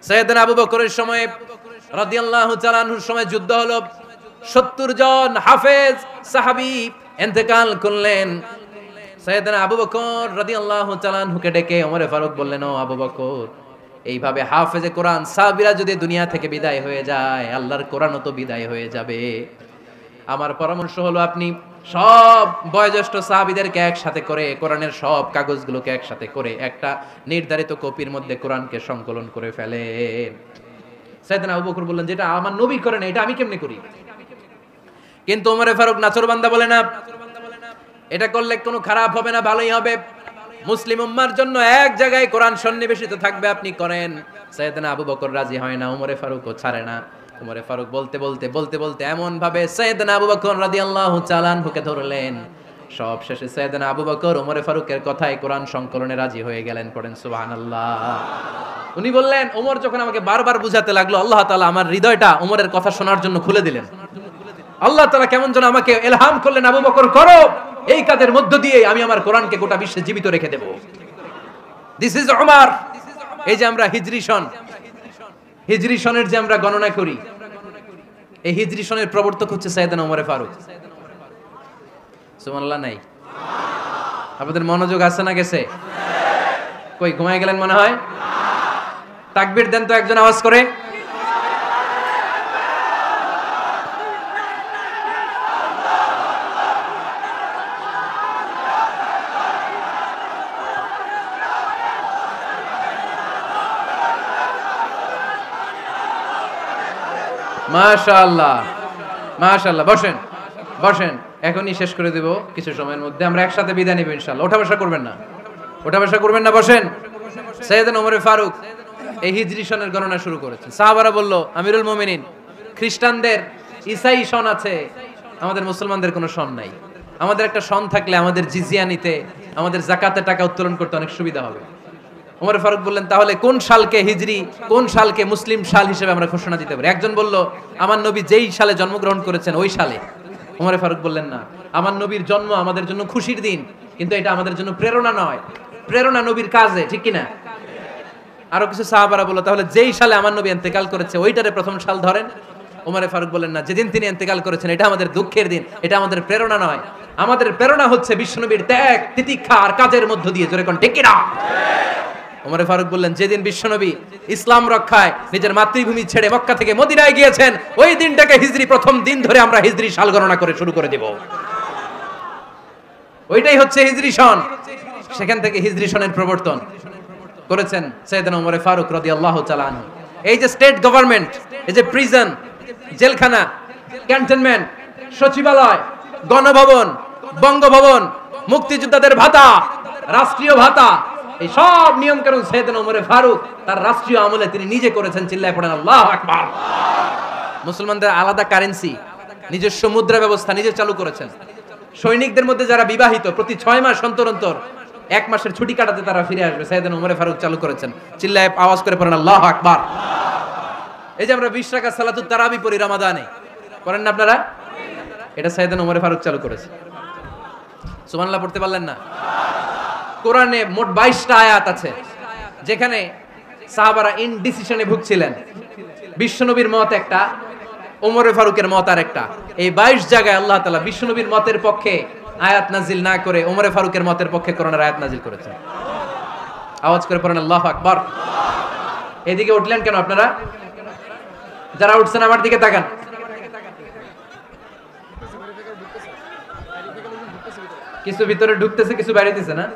সাইয়েদনা আবু বকরের সময় রাদিয়াল্লাহু তাআলা আনহুর সময় যুদ্ধ হলো, 70 জন হাফেজ সাহাবী ইন্তেকাল করলেন। সাইয়েদনা আবু বকর রাদিয়াল্লাহু তাআলা আনহুকে ডেকে ওমরে ফারুক বললেন, ও আবু বকর, এইভাবে হাফেজে কোরআন সাহাবীরা যদি দুনিয়া থেকে বিদায় হয়ে যায়, আল্লাহর কোরআনও তো বিদায় হয়ে যাবে। আমার পরামর্শ হলো আপনি সব বয়োজ্যেষ্ঠ সাহাবীদেরকে একসাথে করে কোরআনের সব কাগজগুলোকে একসাথে করে একটা নির্ধারিত কপির মধ্যে কোরআনকে সংকলন করে ফেলেন। সাইয়েদনা আবু বকর বললেন, যেটা আমার নবী করে না, এটা আমি কেমনে করি? কিন্তু ওমরে ফারুক নাচরবান্দা বলে না, এটা করলে কোনো খারাপ হবে না, ভালোই হবে। মুসলিম উম্মার জন্য এক জায়গায় কোরআন সন্নিবেশিত থাকবে, আপনি করেন। সাইয়েদনা আবু বকর রাজি হয় না, ওমরে ফারুকও ছাড়ে না। ওমরে ফারুক বলতে বলতে এমন ভাবে সাইয়েদনা আবু বকর রাদিয়াল্লাহু তাআলা আনহুকে ধরলেন, সব শেষে সাইয়েদনা আবু বকর ওমরে ফারুকের কথায় কোরআন সংকলনে রাজি হয়ে গেলেন। পড়েন সুবহানাল্লাহ। উনি বললেন, ওমর যখন আমাকে বারবার বুঝাতে লাগলো, আল্লাহ তাআলা আমার হৃদয়টা ওমরের কথা শোনার জন্য খুলে দিলেন। আল্লাহ তাআলা কেমন যেন আমাকে ইলহাম করলেন, আবু বকর করো, এই কাজের মধ্য দিয়ে আমি আমার কোরআনকে গোটা বিশ্বে জীবিত রেখে দেব। This is Omar. এই যে আমরা হিজরি সনের যে আমরা গণনা করি, এই হিজরি সনের প্রবর্তক হচ্ছে সাইয়েদনা ওমরে ফারুক। সুবহানাল্লাহ নাই? আপনাদের মনোযোগ আছে না গেছে? কই ঘুমায় গেলেন মনে হয়? তাকবীর দেন তো একজন আওয়াজ করে। মাশাআল্লাহ, মাশাআল্লাহ। বসেন, বসেন, এখনই শেষ করে দেব কিছু সময়ের মধ্যে। আমরা একসাথে বিদায় নিব ইনশাআল্লাহ। ওঠা বসা করবেন না, ওঠা বসা করবেন না, বসেন। সাইয়েদনা ওমর ফারুক এই হিজরি সনের গণনা শুরু করেছেন। সাহাবারা বলল, আমিরুল মুমিনিন, খ্রিস্টানদের ঈসাই সন আছে, আমাদের মুসলমানদের কোনো সন নাই। আমাদের একটা সন থাকলে আমাদের জিজিয়া নিতে, আমাদের যাকাতের টাকা উত্তোলন করতে অনেক সুবিধা হবে। ওমর ফারুক বললেন, তাহলে কোন সালকে হিজরি, কোন সালকে মুসলিম সাল হিসেবে আমরা ঘোষণা দিতে পারি? একজন বলল, আমার নবী যেই সালে জন্মগ্রহণ করেছেন ওই সালে। ওমর ফারুক বললেন, না, আমার নবীর জন্ম আমাদের জন্য খুশির দিন, কিন্তু এটা আমাদের জন্য প্রেরণা নয়। প্রেরণা নবীর কাজে, ঠিক কিনা? আরো কিছু সাহাবারা বলল, তাহলে যেই সালে আমার নবী ইন্তেকাল করেছে ওইটারে প্রথম সাল ধরেন। ওমর ফারুক বললেন, না, যেদিন তিনি ইন্তেকাল করেছেন এটা আমাদের দুঃখের দিন, এটা আমাদের প্রেরণা নয়। আমাদের প্রেরণা হচ্ছে বিশ্বনবীর ত্যাগ, তিতিক্ষা আর কাজের মধ্য দিয়ে। জোরে কোন ঠিক কিনা? ওমর ফারুক বললেন, যেদিন বিশ্বনবী ইসলাম রক্ষায় নিজের মাতৃভূমি ছেড়ে মক্কা থেকে মদিনায় গিয়েছেন ওই দিনটাকে হিজরি প্রথম দিন ধরে আমরা হিজরি সাল গণনা করে শুরু করে দেব। ওইটাই হচ্ছে হিজরি সন। সেখান থেকে হিজরি সনের প্রবর্তন করেছেন সাইয়েদনা ওমর ফারুক রাদিয়াল্লাহু তাআলা আনহু। এই যে স্টেট গভর্নমেন্ট, এই যে প্রিজন, জেলখানা, ক্যান্টনমেন্ট, সচিবালয়, গণভবন, বঙ্গভবন, মুক্তিযোদ্ধাদের ভাতা, রাষ্ট্রীয় ভাতা, এই সব নিয়ম কানুন সাইয়েদনা ওমর ফারুক তার রাষ্ট্রীয় আমলে তিনি নিজে করেছেন। চিল্লায় পড়েন আল্লাহু আকবার। মুসলমানদের আলাদা কারেন্সি, নিজস্ব মুদ্রা ব্যবস্থা নিজে চালু করেছেন। সৈনিকদের মধ্যে যারা বিবাহিত প্রতি 6 মাস অন্তর অন্তর 1 মাসের ছুটি কাটাতে তারা ফিরে আসবে, সাইয়েদনা ওমর ফারুক চালু করেছেন। চিল্লায় আওয়াজ করে পড়েন আল্লাহু আকবার। এই যে আমরা 20 রাকাত সালাতুত তারাবি পড়ি রমাদানে, করেন না আপনারা? এটা সাইয়েদনা ওমর ফারুক চালু করেছে। সুবহানাল্লাহ পড়তে পারলেন না? কোরআনে মোট 22টা আয়াত আছে যেখানে সাহাবারা ইনডিসিশনে ভুগছিলেন। বিশ্বনবীর মত একটা, ওমর ফারুকের মত আর একটা। এই 22 জায়গায় আল্লাহ তাআলা বিশ্বনবীর মতের পক্ষে আয়াত নাজিল না করে ওমর ফারুকের মতের পক্ষে কোরআনের আয়াত নাজিল করেছেন। আওয়াজ করে পড়েন আল্লাহু আকবার। এদিকে উঠলেন কেন আপনারা? যারা উঠছেন আমার দিকে তাকান। কিছু ভিতরে ঢুকতেছে, কিছু বাইরে দিতেছে না?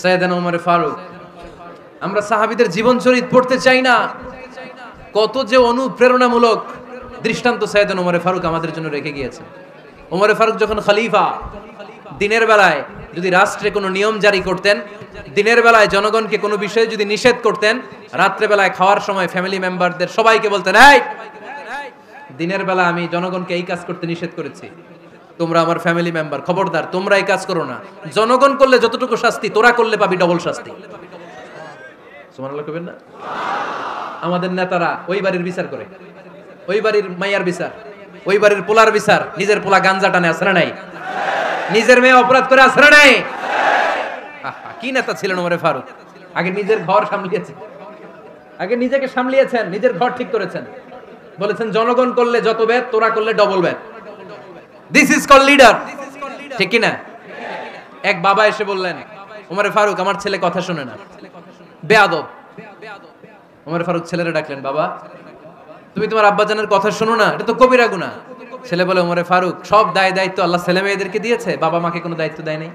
সাইয়েদনা ওমর ফারুক, আমরা সাহাবীদের জীবন চরিত পড়তে চাই না? কত যে অনুপ্রেরণামূলক দৃষ্টান্ত সাইয়েদনা ওমর ফারুক আমাদের জন্য রেখে গিয়েছেন। ওমর ফারুক যখন খলিফা, দিনের বেলায় যদি রাষ্ট্রে কোনো নিয়ম জারি করতেন, দিনের বেলায় জনগণকে কোনো বিষয়ে যদি নিষেধ করতেন, রাত্রে বেলায় খাওয়ার সময় ফ্যামিলি মেম্বারদের সবাইকে বলতেন, এই দিনের বেলা আমি জনগণকে এই কাজ করতে নিষেধ করেছি, তোমরা আমার ফ্যামিলি মেম্বার, খবরদার তোমরা এই কাজ করো না। জনগণ করলে যতটুকু শাস্তি, তোরা করলে পাবি ডবল শাস্তি। সুবহানাল্লাহ কইবেন না? আমাদের নেতারা ওই বাড়ির বিচার করে, ওই বাড়ির মাইয়ার বিচার, ওই বাড়ির পোলার বিচার। নিজের পোলা গাঞ্জা টানে, আছে না নাই? নিজের মেয়ে অপরাধ করে, আছে না নাই? কি নেতা ছিলেন ওমর ফারুক! আগে নিজের ঘর সামলিয়েছেন, আগে নিজেকে সামলিয়েছেন, নিজের ঘর ঠিক করেছেন। বলেছেন জনগণ করলে যত বেদ, তোরা করলে double Veda. This is call leader, ঠিক কি না? এক বাবা এসে বললেন, ওমর ফারুক আমার ছেলে কথা শুনে না, বেয়াদব। ওমর ফারুক ছেলেরে ডাকলেন, বাবা তুমি তোমার আব্বাজানের কথা শোনো না, এটা তো কবিরা গুনাহ। ছেলে বলে, ওমর ফারুক সব দায় দায়িত্ব আল্লাহ ছেলে মেয়েদেরকে দিয়েছে, বাবা মাকে কোনো দায়িত্ব দেয় নাই।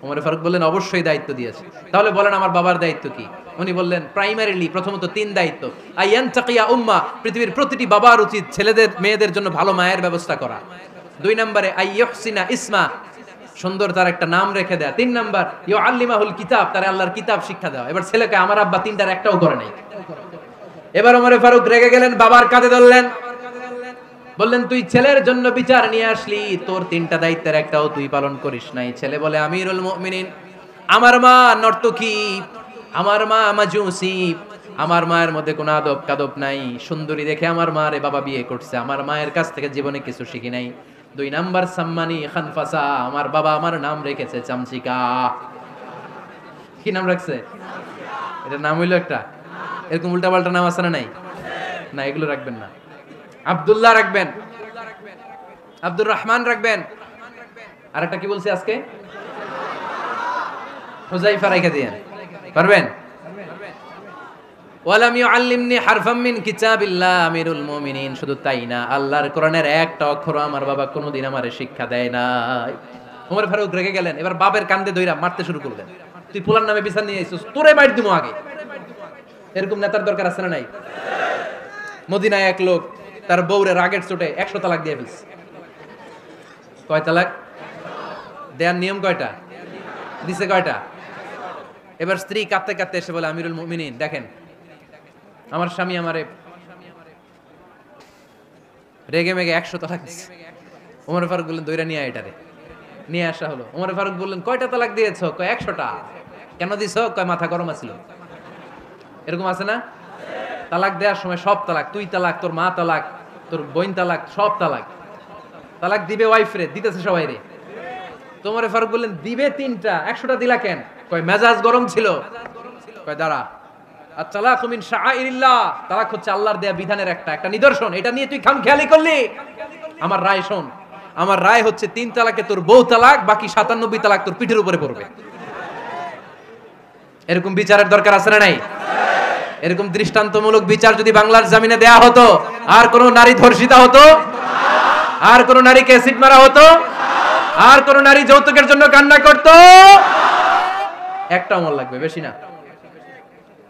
ওমর ফারুক বললেন, অবশ্যই দায়িত্ব দিয়েছে। তাহলে বলেন আমার বাবার দায়িত্ব কি? উনি বললেন, প্রাইমারিলি প্রথমত 3 দায়িত্ব। আইয়ান তাকিয়া উম্মাহ, পৃথিবীর প্রতিটি বাবার উচিত ছেলেদের মেয়েদের জন্য ভালো মায়ের ব্যবস্থা করা। 2 নম্বরে আইয়ুহসিনা ইসমা, সুন্দর তার একটা নাম রেখে দেয়া। 3 নাম্বার ইউআল্লিমাহুল কিতাব, তার আল্লাহর কিতাব শিক্ষা দেওয়া। এবার ছেলেকে আমার আব্বা 3টার একটাও করে নাই। এবার ওমর ফারুক রেগে গেলেন, বাবার কাঁধে ধরলেন, বললেন তুই ছেলের জন্য বিচার নিয়ে আসলি, তোর 3টা দায়িত্বের একটাও তুই পালন করিস নাই। ছেলে বলে, আমিরুল মুমিনিন, আমার মা নর্তকী, আমার মা মাজুসি, আমার মায়ের মধ্যে কোনো আদব কাদব নাই, সুন্দরী দেখে আমার মারে বাবা বিয়ে করছে, আমার মায়ের কাছ থেকে জীবনে কিছু শিখি নাই। 2 নাম্বার সাম্মানি খানফাসা, আমার বাবা আমার নাম রেখেছে চামচিকা। কি নাম রাখছে? এটা নাম হইলো একটা, এরকম উল্টাপাল্টা নাম আছে না নাই? না, এগুলো রাখবেন না। আব্দুল্লাহ রাখবেন, আব্দুর রহমান রাখবেন, আর একটা কি বলছি আজকে? হুযাইফা রেখে দিয়েন, পারবেন? ওয়ালাম ইউআল্লিমনি হারফাম মিন কিতাবিল্লাহ, আমিরুল মুমিনিন। শুধু তাই না, আল্লাহর কোরআনের একটা অক্ষর আমার বাবা কোনোদিন আমারে শিক্ষা দেয় নাই। ওমর ফারুক রেগে গেলেন, এবার বাবার কান্দে ধইরা মারতে শুরু করলেন। তুই পোলার নামে বিচার নিয়ে আইছিস, তোরে মাইর দিমু আগে। এরকম নেতার দরকার আছে না নাই? মদিনায় এক লোক তার বউরে রাগের চোটে 100 তালাক দিয়ে ফেলছে। কয় তালাক দেয়ার নিয়ম কয়টা? দিছে কয়টা? এবার স্ত্রী কাঁদতে কাঁদতে এসে বলে, আমিরুল মুমিনিন দেখেন, আমার স্বামী আমারে রেগে মেগে 100 তালাক দিছে। ওমর ফারুক বললেন, দইরা নিয়ে আয় এটারে। নিয়ে আসা হলো। ওমর ফারুক বললেন, কয়টা তালাক দিয়েছো? কয় 100টা। কেন দিছো? কয় মাথা গরম আছিল। এরকম আছে না? তালাক দেওয়ার সময় সব তালাক, তুই তালাক, তোর মা তালাক, তোর বোন তালাক, সব তালাক। তালাক দিবে ওয়াইফ রে, দিতেছে সবাই রে। তোমারে ফারুক বললেন, দিবে 3টা, 100টা দিলা কেন? কয় মেজাজ গরম ছিল। কয় দাঁড়া, আত-তালাকু মিন শাআইরিল্লাহ, তালাক হচ্ছে আল্লাহর দেয়া বিধানের একটা নিদর্শন। এটা নিয়ে তুই খামখেয়ালি করলি? আমার রায় শোন, আমার রায় হচ্ছে 3 তালাকে তোর বউ তালাক, বাকি 97 তালাক তোর পিঠের উপরে পড়বে। এরকম বিচারের দরকার আছে না নাই? এরকম দৃষ্টান্তমূলক বিচার যদি বাংলার জমিনে দেয়া হতো, আর কোন নারী ধর্ষিতা হতো? আর কোন নারীকে অ্যাসিড মারা হতো? আর কোন নারী যৌতুকের জন্য কান্না করত? একটা আমল লাগবে, বেশি না।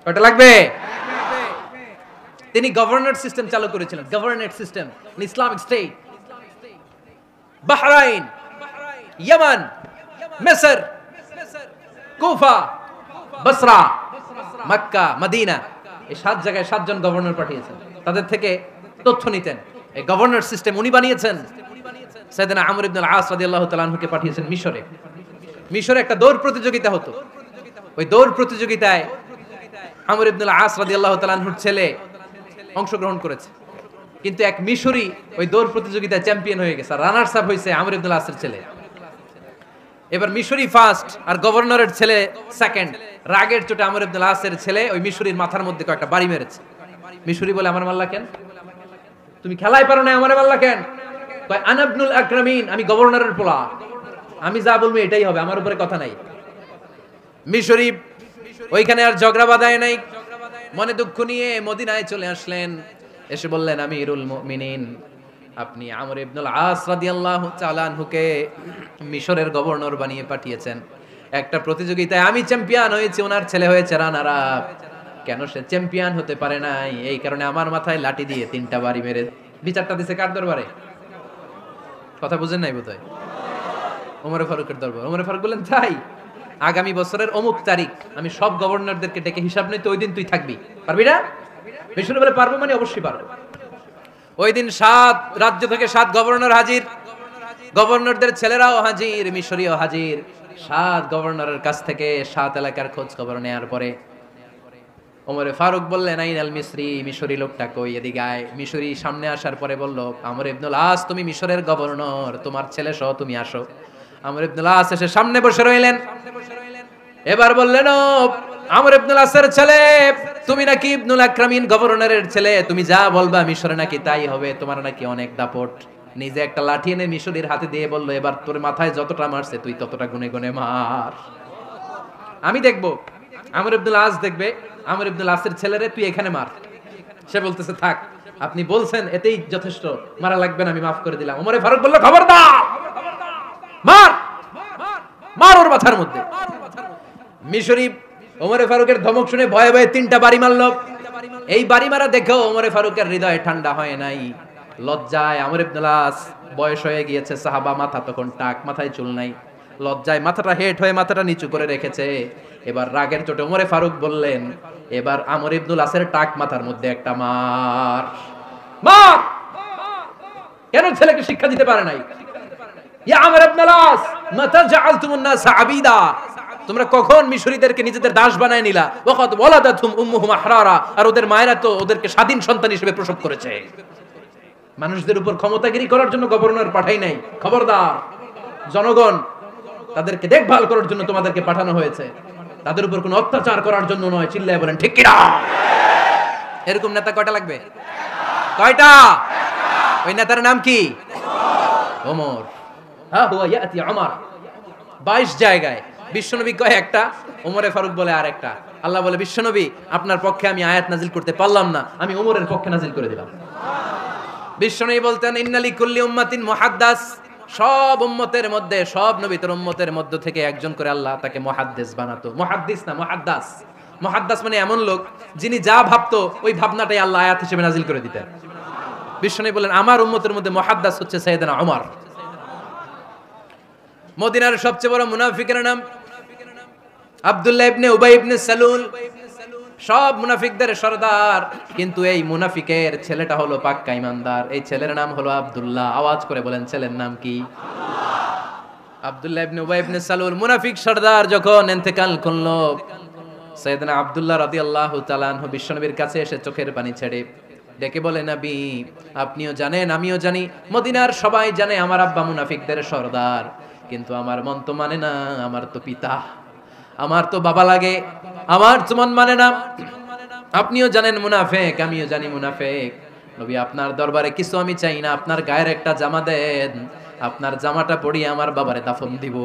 কয়টা লাগবে? তিনি গভর্নর সিস্টেম চালু করেছিলেন, governor system, Islamic state. Bahrain, Yemen, মিসর, কুফা, বসরা, মক্কা, মদিনা, এই 7 জায়গায় 7 জন গভর্নর পাঠিয়েছেন। তাদের থেকে তথ্য নিতেন। এই গভর্নর সিস্টেম উনি বানিয়েছেন। সাইয়েদনা আমর ইবনে আল-আস রাদিয়াল্লাহু তাআলা আনহুকে পাঠিয়েছেন মিশরে। মিশরে একটা দৌড় প্রতিযোগিতা হতো। ওই দৌড় প্রতিযোগিতায় আমর ইবনে আল-আস রাদিয়াল্লাহু তাআলা আনহুর ছেলে অংশগ্রহণ করেছে। কিন্তু এক মিশরি ওই দৌড় প্রতিযোগিতায় চ্যাম্পিয়ন হয়ে গেছে, রানার্স আপ হয়েছে আমর ইবনে আল-আসের ছেলে। এবার মিশরি ফার্স্ট আর গভর্নরের ছেলে সেকেন্ড। রাগের চোটে আমর ইবনে আল-আসের ছেলে ওই মিশরির মাথার মধ্যে কয়েকটা বাড়ি মেরেছে। মিশরি বলে, আমার মাল্লা কেন? তুমি খেলাই পারো না, আমারে মাল্লা কেন? কয়, আনা ইবনুল আকরামিন, আমি গভর্নরের পোলা, আমি যা বলবো এটাই হবে, আমার উপরে কথা নাই। মিশরি ওইখানে আর ঝগড়া বাঁধায় নাই, মনে দুঃখ নিয়ে মদিনায় চলে আসলেন। এসে বললেন, আমিরুল মুমিনিন, আপনি আমর ইবনুল আস রাদিয়াল্লাহু তাআলা আনহুকে মিশরের গভর্নর বানিয়ে পাঠিয়েছেন। একটা প্রতিযোগিতায় আমি চ্যাম্পিয়ন হয়েছি, ওনার ছেলে হয়েছে রানার আপ। কেন সে চ্যাম্পিয়ন হতে পারে নাই? এই কারণে আমার মাথায় লাঠি দিয়ে 3টা বাড়ি মেরে বিচারটা দিছে কার দরবারে? কথা বুঝেন নাই বোধহয়? ওমর ফারুকের দরবার। ওমর ফারুক বললেন, তাই আগামী বছরের অমুক তারিখ আমি সব গভর্নরদেরকে ডেকে হিসাব নিতে, ওই দিন তুই থাকবি, পারবি না? মিশরে বলে, পারবো মানে অবশ্যই পারবো। ওই দিন 7 রাজ্য থেকে 7 গভর্নর হাজির, গভর্নরদের ছেলেরাও হাজির, মিশরীয় হাজির। 7 গভর্নরের কাছ থেকে 7 এলাকার খোঁজ খবর নেয়ার পরে ওমর ফারুক বললেন, আইন আল মিসরি, মিশরি লোকটা কই, এদিকে আয়। মিশরি সামনে আসার পরে বলল, আমর ইবনুল আস, তুমি মিশরের গভর্নর, তোমার ছেলে সহ তুমি আসো। আমর ইবনুল আস এসে সামনে বসে রইলেন। এবার বললেন, ও আমর ইবনুল আসের ছেলে, তুমি নাকি ইবনুল আকরামিন গভর্নরের ছেলে, তুমি যা বলবা মিশরে নাকি তাই হবে, তোমার নাকি অনেক দাপট। নিজে একটা লাঠি এনে মিশরীর হাতে দিয়ে বলল, এবার তোর মাথায় যতটা মারছে তুই ততটা গুনে গুনে মার, আমি দেখবো। আমর ইবনুল আস দেখবে, আমর ইবনুল আসের ছেলেরে তুই এখানে মার। সে বলতেছে, থাক, আপনি বলছেন এতেই যথেষ্ট, মারা লাগবে না, আমি মাফ করে দিলাম। ওমর ফারুক বলল, খবরদার, মার, মার ওর মাথার মধ্যে। মিশরি ওমর ফারুকের ধমক শুনে ভয়ে ভয়ে 3টা বাড়ি মারল। এই বাড়ি মারা দেখেও ওমর ফারুকের হৃদয় ঠান্ডা হয় নাই। লজ্জায় আমর ইবনুল আস, বয়স হয়ে গিয়েছে সাহাবা, মাথা তখন টাক, মাথায় চুল নাই, লজ্জায় মাথাটা হেট হয়ে মাথাটা নিচু করে রেখেছে। এবার রাগের চোটে ওমর ফারুক বললেন, এবার আমর ইবনুল আসের টাক মাথার মধ্যে একটা মার, মার। কেন ছেলেকে শিক্ষা দিতে পারে নাই? ইয়া আমর ইবনুল আস, মাতা জাআলতুমুন নাস আবিদা, তোমরা কখন মিশরীদেরকে নিজেদের দাস বানায় নিলা? ওয়াকাদ ওয়ালাদাতুম উম্মুহুম আহরারা, আর ওদের মায়েরা তো ওদেরকে স্বাধীন সন্তান হিসেবে প্রসব করেছে। মানুষদের উপর ক্ষমতাগিরি করার জন্য গভর্নর পাঠাই নাই। খবরদার, জনগণ তাদেরকে দেখভাল করার জন্য তোমাদেরকে পাঠানো হয়েছে, তাদের উপর কোনো অত্যাচার করার জন্য নয়। চিল্লায় বলেন ঠিক কি না? এরকম নেতা কয়টা লাগবে? কয়টা? ওই নেতার নাম কি? ওমর। হ্যাঁ, হুয়া ইয়াতি ওমর। 22 জায়গায় বিশ্বনবী কয় একটা, ওমরে ফারুক বলে আর একটা। আল্লাহ বলে, বিশ্বনবী আপনার পক্ষে আমি আয়াত নাজিল করতে পারলাম না, আমি ওমরের পক্ষে নাজিল করে দিলাম। বিশ্বনবী বলতেন, ইন্নালি কুল্লি উম্মাতিন মুহাদ্দাস, সব উম্মতের মধ্যে, সব নবীর উম্মতের মধ্য থেকে একজন করে আল্লাহ তাকে মুহাদ্দিস বানাতো। মুহাদ্দিস না, মুহাদ্দাস। মুহাদ্দাস মানে এমন লোক যিনি যা ভাবতো ওই ভাবনাটাই আল্লাহ আয়াত হিসেবে নাজিল করে দিতেন। বিশ্বনবী বলেন আমার উম্মতের মধ্যে মুহাদ্দাস হচ্ছে সাইয়েদনা ওমর। মদিনার সবচেয়ে বড় মুনাফিকের নাম আব্দুল্লাহ ইবনে উবাই ইবনে সালুল। সব মুনাফিকদের সরদার, কিন্তু এই মুনাফিকের ছেলেটা হলো পাক্কা ঈমানদার। এই ছেলের নাম হলো আব্দুল্লাহ। আওয়াজ করে বলেন ছেলের নাম কি? আব্দুল্লাহ ইবনে উবাই ইবনে সালুল। মুনাফিক সরদার যখন ইন্তেকাল করলো, সাইয়েদনা আব্দুল্লাহ রাদিয়াল্লাহু তাআলা আনহু বিশ্বনবীর কাছে এসে চোখের পানি ছেড়ে ডেকে বলে, নবী আপনিও জানেন আমিও জানি, মদিনার সবাই জানে আমার আব্বা মুনাফিকদের সরদার, কিন্তু আমার মন তো মানে না, আমার তো পিতা, আমার তো বাবা লাগে, আমার তো মন মানে না। আপনিও জানেন মুনাফিক, আমিও জানি মুনাফিক। নবী আপনার দরবারে কিছু আমি চাই না, আপনার গায়ের একটা জামা দেন, আপনার জামাটা পরিয়ে আমার বাবারে দাফন দিব।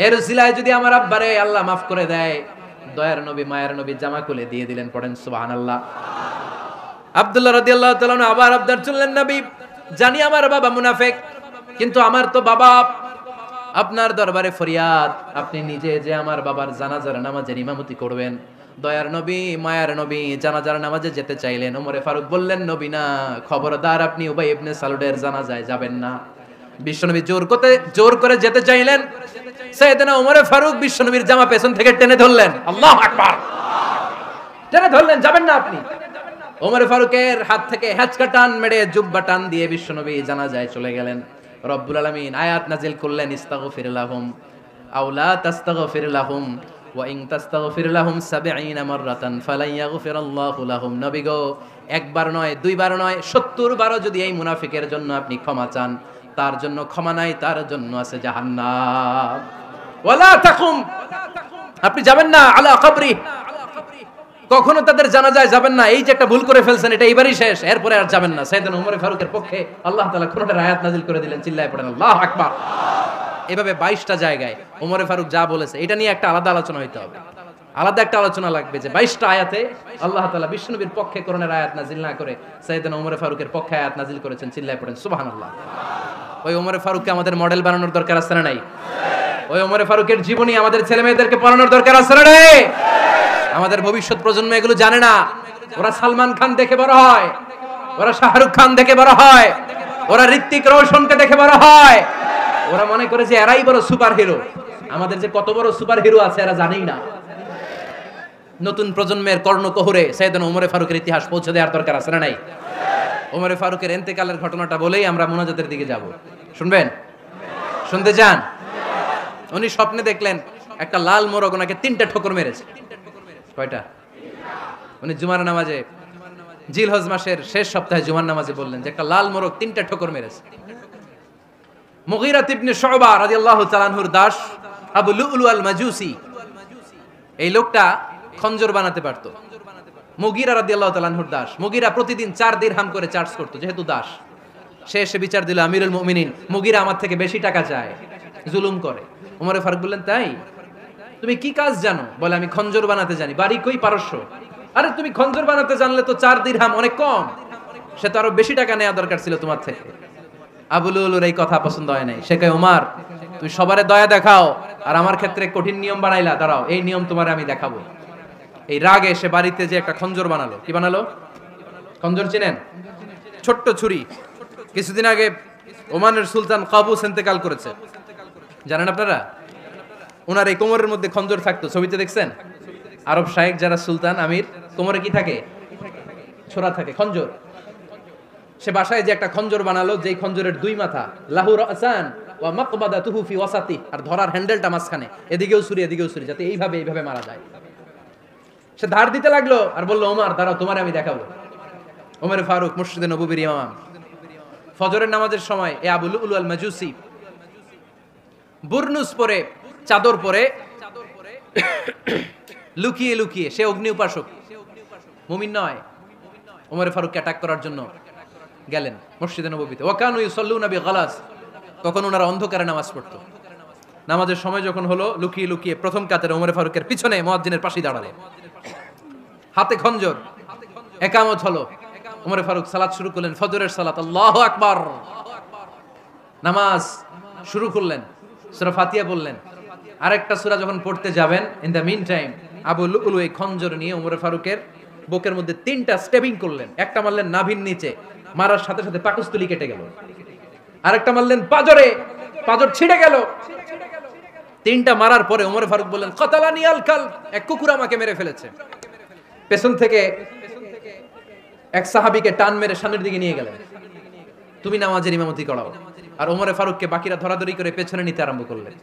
এর উসিলায় যদি আমার আব্বারে আল্লাহ মাফ করে দেয়, দয়ার নবী মায়ের নবী জামা খুলে দিয়ে দিলেন। পড়েন সুবহানাল্লাহ। আব্দুল্লাহ রাদিয়াল্লাহু তাআলা আবার আবদার চললেন, নবী জানি আমার বাবা মুনাফিক, কিন্তু আমার তো বাবা, আপনার দরবারে ফরিয়াদ, আপনি নিজে যে আমার বাবার জানাজার নামাজের ইমামতি করবেন। দয়ার নবী মায়ার নবী জানাজার নামাজে যেতে চাইলেন। ওমরে ফারুক বললেন, নবী না, খবরদার আপনি উবাই ইবনে সালুলের জানাজায় যাবেন না। বিশ্বনবী জোর করে যেতে চাইলেন। সাইয়েদনা ওমরে ফারুক বিশ্বনবীর জামা পেছন থেকে টেনে ধরলেন। আল্লাহু আকবার। টেনে ধরলেন, যাবেন না আপনি। ওমরে ফারুকের হাত থেকে হ্যাচকা টান মেরে জুব্বা টান দিয়ে বিশ্বনবী জানাজায় চলে গেলেন। রব্বুল আলামিন আয়াত নাজিল করলেন, ইস্তাগফির লাহুম আও লা তাস্তাগফির লাহুম ওয়া ইন তাস্তাগফির লাহুম ৭০ মাররাতান ফালান ইয়াগফিরাল্লাহু লাহুম। নবী গো, একবার নয়, দুইবার নয়, ৭০ বারও যদি এই মুনাফিকের জন্য আপনি ক্ষমা চান, তার জন্য ক্ষমা নাই, তার জন্য আছে জাহান্নাম। ওয়ালা তাকুম, আপনি যাবেন না আলা কবরি, কখনো তাদের জানাজায় যাবেন না। এই যে একটা ভুল করে ফেলছেন, এটা এইবারই শেষ, এরপরে আর যাবেন না। সাইয়েদনা ওমর ফারুকের পক্ষে আল্লাহ তাআলা কোরআনের আয়াত নাযিল করে দিলেন। চিল্লায় পড়েন আল্লাহু আকবার। এভাবে 22টা জায়গায় ওমর ফারুক যা বলেছে, এটা নিয়ে একটা আলাদা আলোচনা হইতে হবে। আলাদা একটা আলোচনা লাগবে যে 22টা আয়াতে আল্লাহ তাআলা বিশ্বনবীর পক্ষে কোরআনের আয়াত নাযিল না করে সাইয়েদনা ওমর ফারুকের পক্ষে আয়াত নাযিল করেছেন। চিল্লায় পড়েন সুবহানাল্লাহ। ওই ওমর ফারুককে আমাদের মডেল বানানোর দরকার আছে না নাই? ওই ওমর ফারুকের জীবনী আমাদের ছেলে মেয়েদেরকে পড়ানোর দরকার আছে না নাই? আমাদের ভবিষ্যৎ প্রজন্ম এগুলো জানে না। ওরা সালমান খান দেখে বড় হয়, ওরা শাহরুখ খান দেখে বড় হয়, ওরা ঋত্বিক রোশনকে দেখে বড় হয়। ওরা মনে করে যে এরাই বড় সুপার হিরো। আমাদের যে কত বড় সুপার হিরো আছে এরা জানেই না। নতুন প্রজন্মের কর্ণকোহরে সাইয়েদনা ওমর ফারুকের ইতিহাস পৌঁছে দেওয়ার দরকার আছে না নাই? ওমর ফারুকের ইন্তেকালের ঘটনাটা বলেই আমরা মুনাজাতের দিকে যাব। শুনবেন? শুনতে চান? উনি স্বপ্নে দেখলেন একটা লাল মোরগ ওনাকে 3টা ঠোকর মেরেছে। কয়টা? উনি জুমার নামাজে, জিলহজ মাসের শেষ সপ্তাহে জুমার নামাজে বললেন যে একটা লাল মোরগ 3টা ঠোকর মেরেছে। মুগীরা ইবনে শুবা রাদিয়াল্লাহু তাআলা আনহুর দাস আবু লুলু আল মাজুসি, এই লোকটা খঞ্জর বানাতে পারতো। মুগীরা রাদিয়াল্লাহু তাআলা আনহুর দাস। মুগীরা প্রতিদিন 4 দিরহাম করে চার্জ করতো, যেহেতু দাস। সে এসে বিচার দিল, আমিরুল মুমিনিন, মুগীরা আমার থেকে বেশি টাকা চায়, জুলুম করে। ওমর ফারুক বললেন, তাই? তুমি কি কাজ জানো? বলে, আমি খঞ্জর বানাতে জানি। বাড়ি কই? পারস্য। আরে তুমি খঞ্জর বানাতে জানলে তো 4 দিরহাম অনেক কম, সে তো আরো বেশি টাকা নেওয়া দরকার ছিল তোমার থেকে। আবু লুলুর এই কথা পছন্দ হয় নাই। সে কয়, ওমর তুমি সবারে দয়া দেখাও আর আমার ক্ষেত্রে কঠিন নিয়ম বানাইলা, দাঁড়াও এই নিয়ম তোমারে আমি দেখাবো। এই রাগে সে বাড়িতে যে একটা খঞ্জর বানালো। কি বানালো? খঞ্জর চিনেন? ছোট্ট ছুরি। কিছুদিন আগে ওমানের সুলতান কাবুস ইন্তেকাল করেছে, জানেন আপনারা? ওনার এই কোমরের মধ্যে খঞ্জর থাকতো, ছবিতে দেখছেন? আরব শায়েখ যারা সুলতান আমির, কোমরে কি থাকে? ছোরা থাকে, খঞ্জর। সে বাসায় যে একটা খঞ্জর বানালো, যেই খঞ্জরের 2 মাথা, লাহু রাসান ওয়া মাকবাদাতুহু ফি ওয়াসাতি, আর ধরার হ্যান্ডেলটা মাঝখানে, এদিকেও ছুরি এদিকেও ছুরি, যাতে এইভাবে মারা যায়। সে ধার দিতে লাগলো আর বলল, ওমর দাঁড়াও তোমারে আমি দেখাবো। ওমর ফারুক মসজিদে নববীর ইমাম, ফজরের নামাজের সময় এ আবু লুলু আল মাজুসি বুরনুস পরে, চাদর পরে, লুকিয়ে লুকিয়ে, সে অগ্নি উপাসক, মুমিন নয়, ওমর ফারুককে অ্যাটাক করার জন্য গেলেন মসজিদে নববীতে। ওয়াকানু ইউসাল্লুনা বিগালাস, তখন ওনারা অন্ধকারে নামাজ পড়তো। নামাজের সময় যখন হলো, লুকিয়ে লুকিয়ে প্রথম কাতারে ওমর ফারুকের পিছনে মুয়াজ্জিনের পাশেই দাঁড়ালেন, হাতে খঞ্জর। একামত হলো, ওমর ফারুক সালাত শুরু করলেন, ফজরের সালাত। আল্লাহু আকবার। নামাজ শুরু করলেন, সূরা ফাতিহা বললেন। আরেকটা সূরা যখন পড়তে যাবেন, in the meantime Abu Lulu এই খঞ্জর নিয়ে ওমর ফারুকের বুকের মধ্যে 3টা স্টেবিং করলেন। একটা মারলেন নাভির নিচে, মারার সাথে সাথে পাকস্থলী কেটে গেল। আরেকটা মারলেন পাজরে, পাজর ছিঁড়ে গেল। 3টা মারার পরে ওমর ফারুক বললেন কতালানি আল কাল, এক কুকুর আমাকে মেরে ফেলেছে। পেছন থেকে এক সাহাবীকে টান মেরে সামনের দিকে নিয়ে গেলেন, তুমি নামাজের ইমামতি করাও। আর ওমর ফারুককে বাকিরা ধরাধরি করে পেছনে নিতে আরম্ভ করলেন।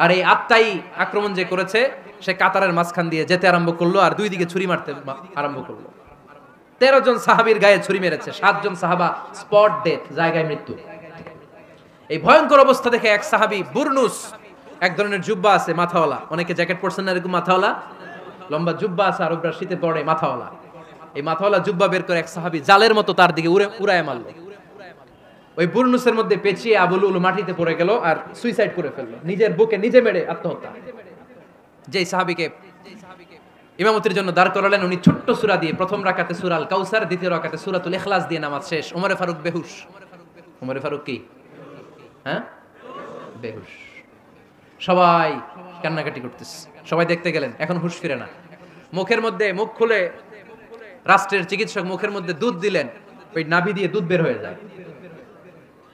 আর এই আত্মাই আক্রমণ যে করেছে সে কাতারের মাঝখান দিয়ে যেতে আরম্ভ করলো আর দুই দিকে ছুরি মারতে আরম্ভ করলো। 13 জন সাহাবীর গায়ে ছুরি মেরেছে, 7 জন সাহাবা স্পট ডেথ, জায়গায় মৃত্যু। এই ভয়ঙ্কর অবস্থা দেখে এক সাহাবী বুরনুস, এক ধরনের জুব্বা আছে মাথাওয়ালা, অনেকে জ্যাকেট পরছেন না এরকম মাথাওয়ালা, লম্বা জুব্বা আছে আর ওপরে শীতে পড়ে মাথাওয়ালা, এই মাথাওয়ালা জুব্বা বের করে এক সাহাবী জালের মতো তার দিকে উড়ায় মারলো। ওই বুরনুসের মধ্যে পেঁচিয়ে আবু লুলু মাটিতে পড়ে গেল আর সুইসাইড করে ফেললো, নিজের বুকে নিজে মেরে আত্মহত্যা। যেই সাহাবীকে ইমামতির জন্য দাঁড় করালেন উনি ছোট্ট সূরা দিয়ে প্রথম রাকাতে সূরা আল কাউসার, দ্বিতীয় রাকাতে সূরাতুল ইখলাস দিয়ে নামাজ শেষ। ওমর ফারুক বেহুশ। ওমর ফারুক কি বেহুশ। সবাই কান্নাকাটি করতেছে, সবাই দেখতে গেলেন, এখন হুঁশ ফিরে না। মুখের মধ্যে মুখ খুলে রাষ্ট্রের চিকিৎসক মুখের মধ্যে দুধ দিলেন, ওই নাভি দিয়ে দুধ বের হয়ে যায়,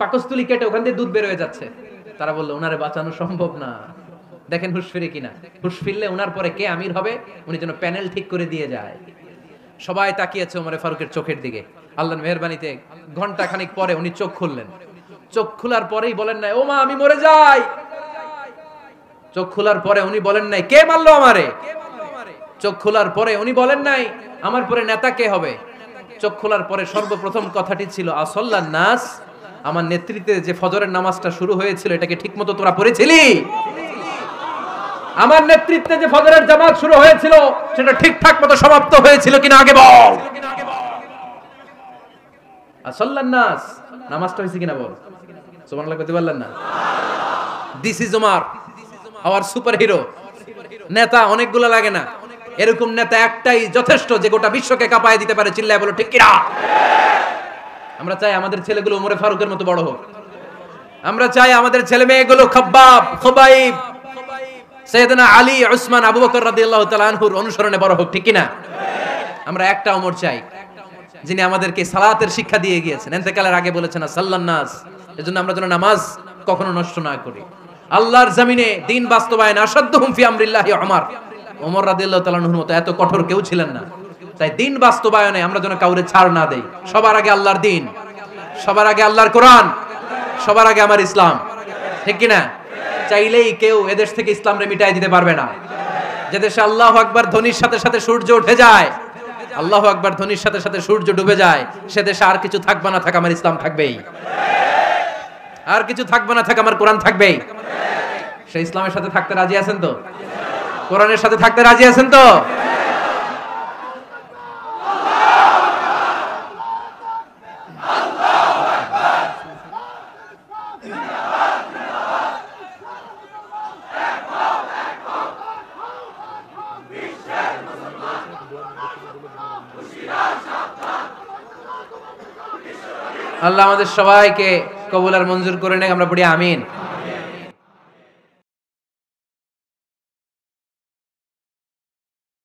পাকস্থলী কেটে ওখান দিয়ে দুধ বের হয়ে যাচ্ছে। তারা বললো ওনারে বাঁচানো সম্ভব না, দেখেন হুঁশ ফিরে কিনা। হুঁশ ফিরলে ওনার পরে কে আমির হবে উনি যেন প্যানেল ঠিক করে দিয়ে যায়। সবাই তাকিয়েছে ওমর ফারুকের চোখের দিকে। আল্লাহর মেহেরবানিতে ঘন্টা খানিক পরে উনি চোখ খুললেন। চোখ খোলার পরেই বলেন নাই ও মা আমি মরে যাই। চোখ খোলার পরে উনি বলেন নাই কে মারলো আমারে। চোখ খোলার পরে উনি বলেন নাই আমার পরে নেতা কে হবে। চোখ খোলার পরে সর্বপ্রথম কথাটি ছিল আসল্লান নাস, আমার নেতৃত্বে যে ফজরের নামাজটা শুরু হয়েছিল এটাকে ঠিকমতো তোরা পড়েছিলি? আমার নেতৃত্বে যে ফজরের জামাত শুরু হয়েছিল সেটা ঠিকঠাক মতো সমাপ্ত হয়েছিল কিনা আগে বল। আসল্লান নাস, নামাজটা হয়েছে কিনা বল। সুবহানাল্লাহ কইতে পারলেন না? This is Omar, hour super hero. নেতা অনেকগুলো লাগে না, এরকম নেতা একটাই যথেষ্ট যে গোটা বিশ্বকে কাঁপায় দিতে পারে। চিল্লায় বলো ঠিক কিনা? আমরা চাই আমাদের ছেলেগুলো ওমর ফারুকের মতো বড় হোক। আমরা চাই আমাদের ছেলে মেয়েগুলো খাব্বাব, খুবাইব, সাইয়েদনা আলী, উসমান, আবু বকর রাদিয়াল্লাহু তাআলা আনহুর অনুসরণে বড় হোক, ঠিক কিনা? আমরা একটা ওমর চাই যিনি আমাদেরকে সালাতের শিক্ষা দিয়ে গিয়েছেন, ইন্তেকালের আগে বলেছেন সাল্লান নাস। এজন্য আমরা যেন নামাজ কখনো নষ্ট না করি। আল্লাহর জমিনে দ্বীন বাস্তবায়ন আসাদ্দুহুম ফি আমরিল্লাহি ওমর। ওমর রাদিয়াল্লাহু তাআলা আনহুর মতো এত কঠোর কেউ ছিলেন না। তাই দ্বীন বাস্তবায়নে আমরা যেন কাউরে ছাড় না দেই। সবার আগে আল্লাহর দ্বীন, সবার আগে আল্লাহর কোরআন, সবার আগে আমার ইসলাম, ঠিক কিনা? চাইলেই কেউ এদেশ থেকে ইসলামরে মিটাই দিতে পারবে না। যে দেশে আল্লাহু আকবার ধ্বনির সাথে সাথে সূর্য উঠে যায়, আল্লাহু আকবার ধ্বনির সাথে সাথে সূর্য ডুবে যায়, সে দেশে আর কিছু থাকবে না থাক আমার ইসলাম থাকবেই, আর কিছু থাকবে না থাক আমার কোরআন থাকবেই। সেই ইসলামের সাথে থাকতে রাজি আছেন তো? কোরআনের সাথে থাকতে রাজি আছেন তো? আল্লাহ আমাদের সবাইকে কবুল আর মঞ্জুর করে নেক। আমরা পড়ি আমিন।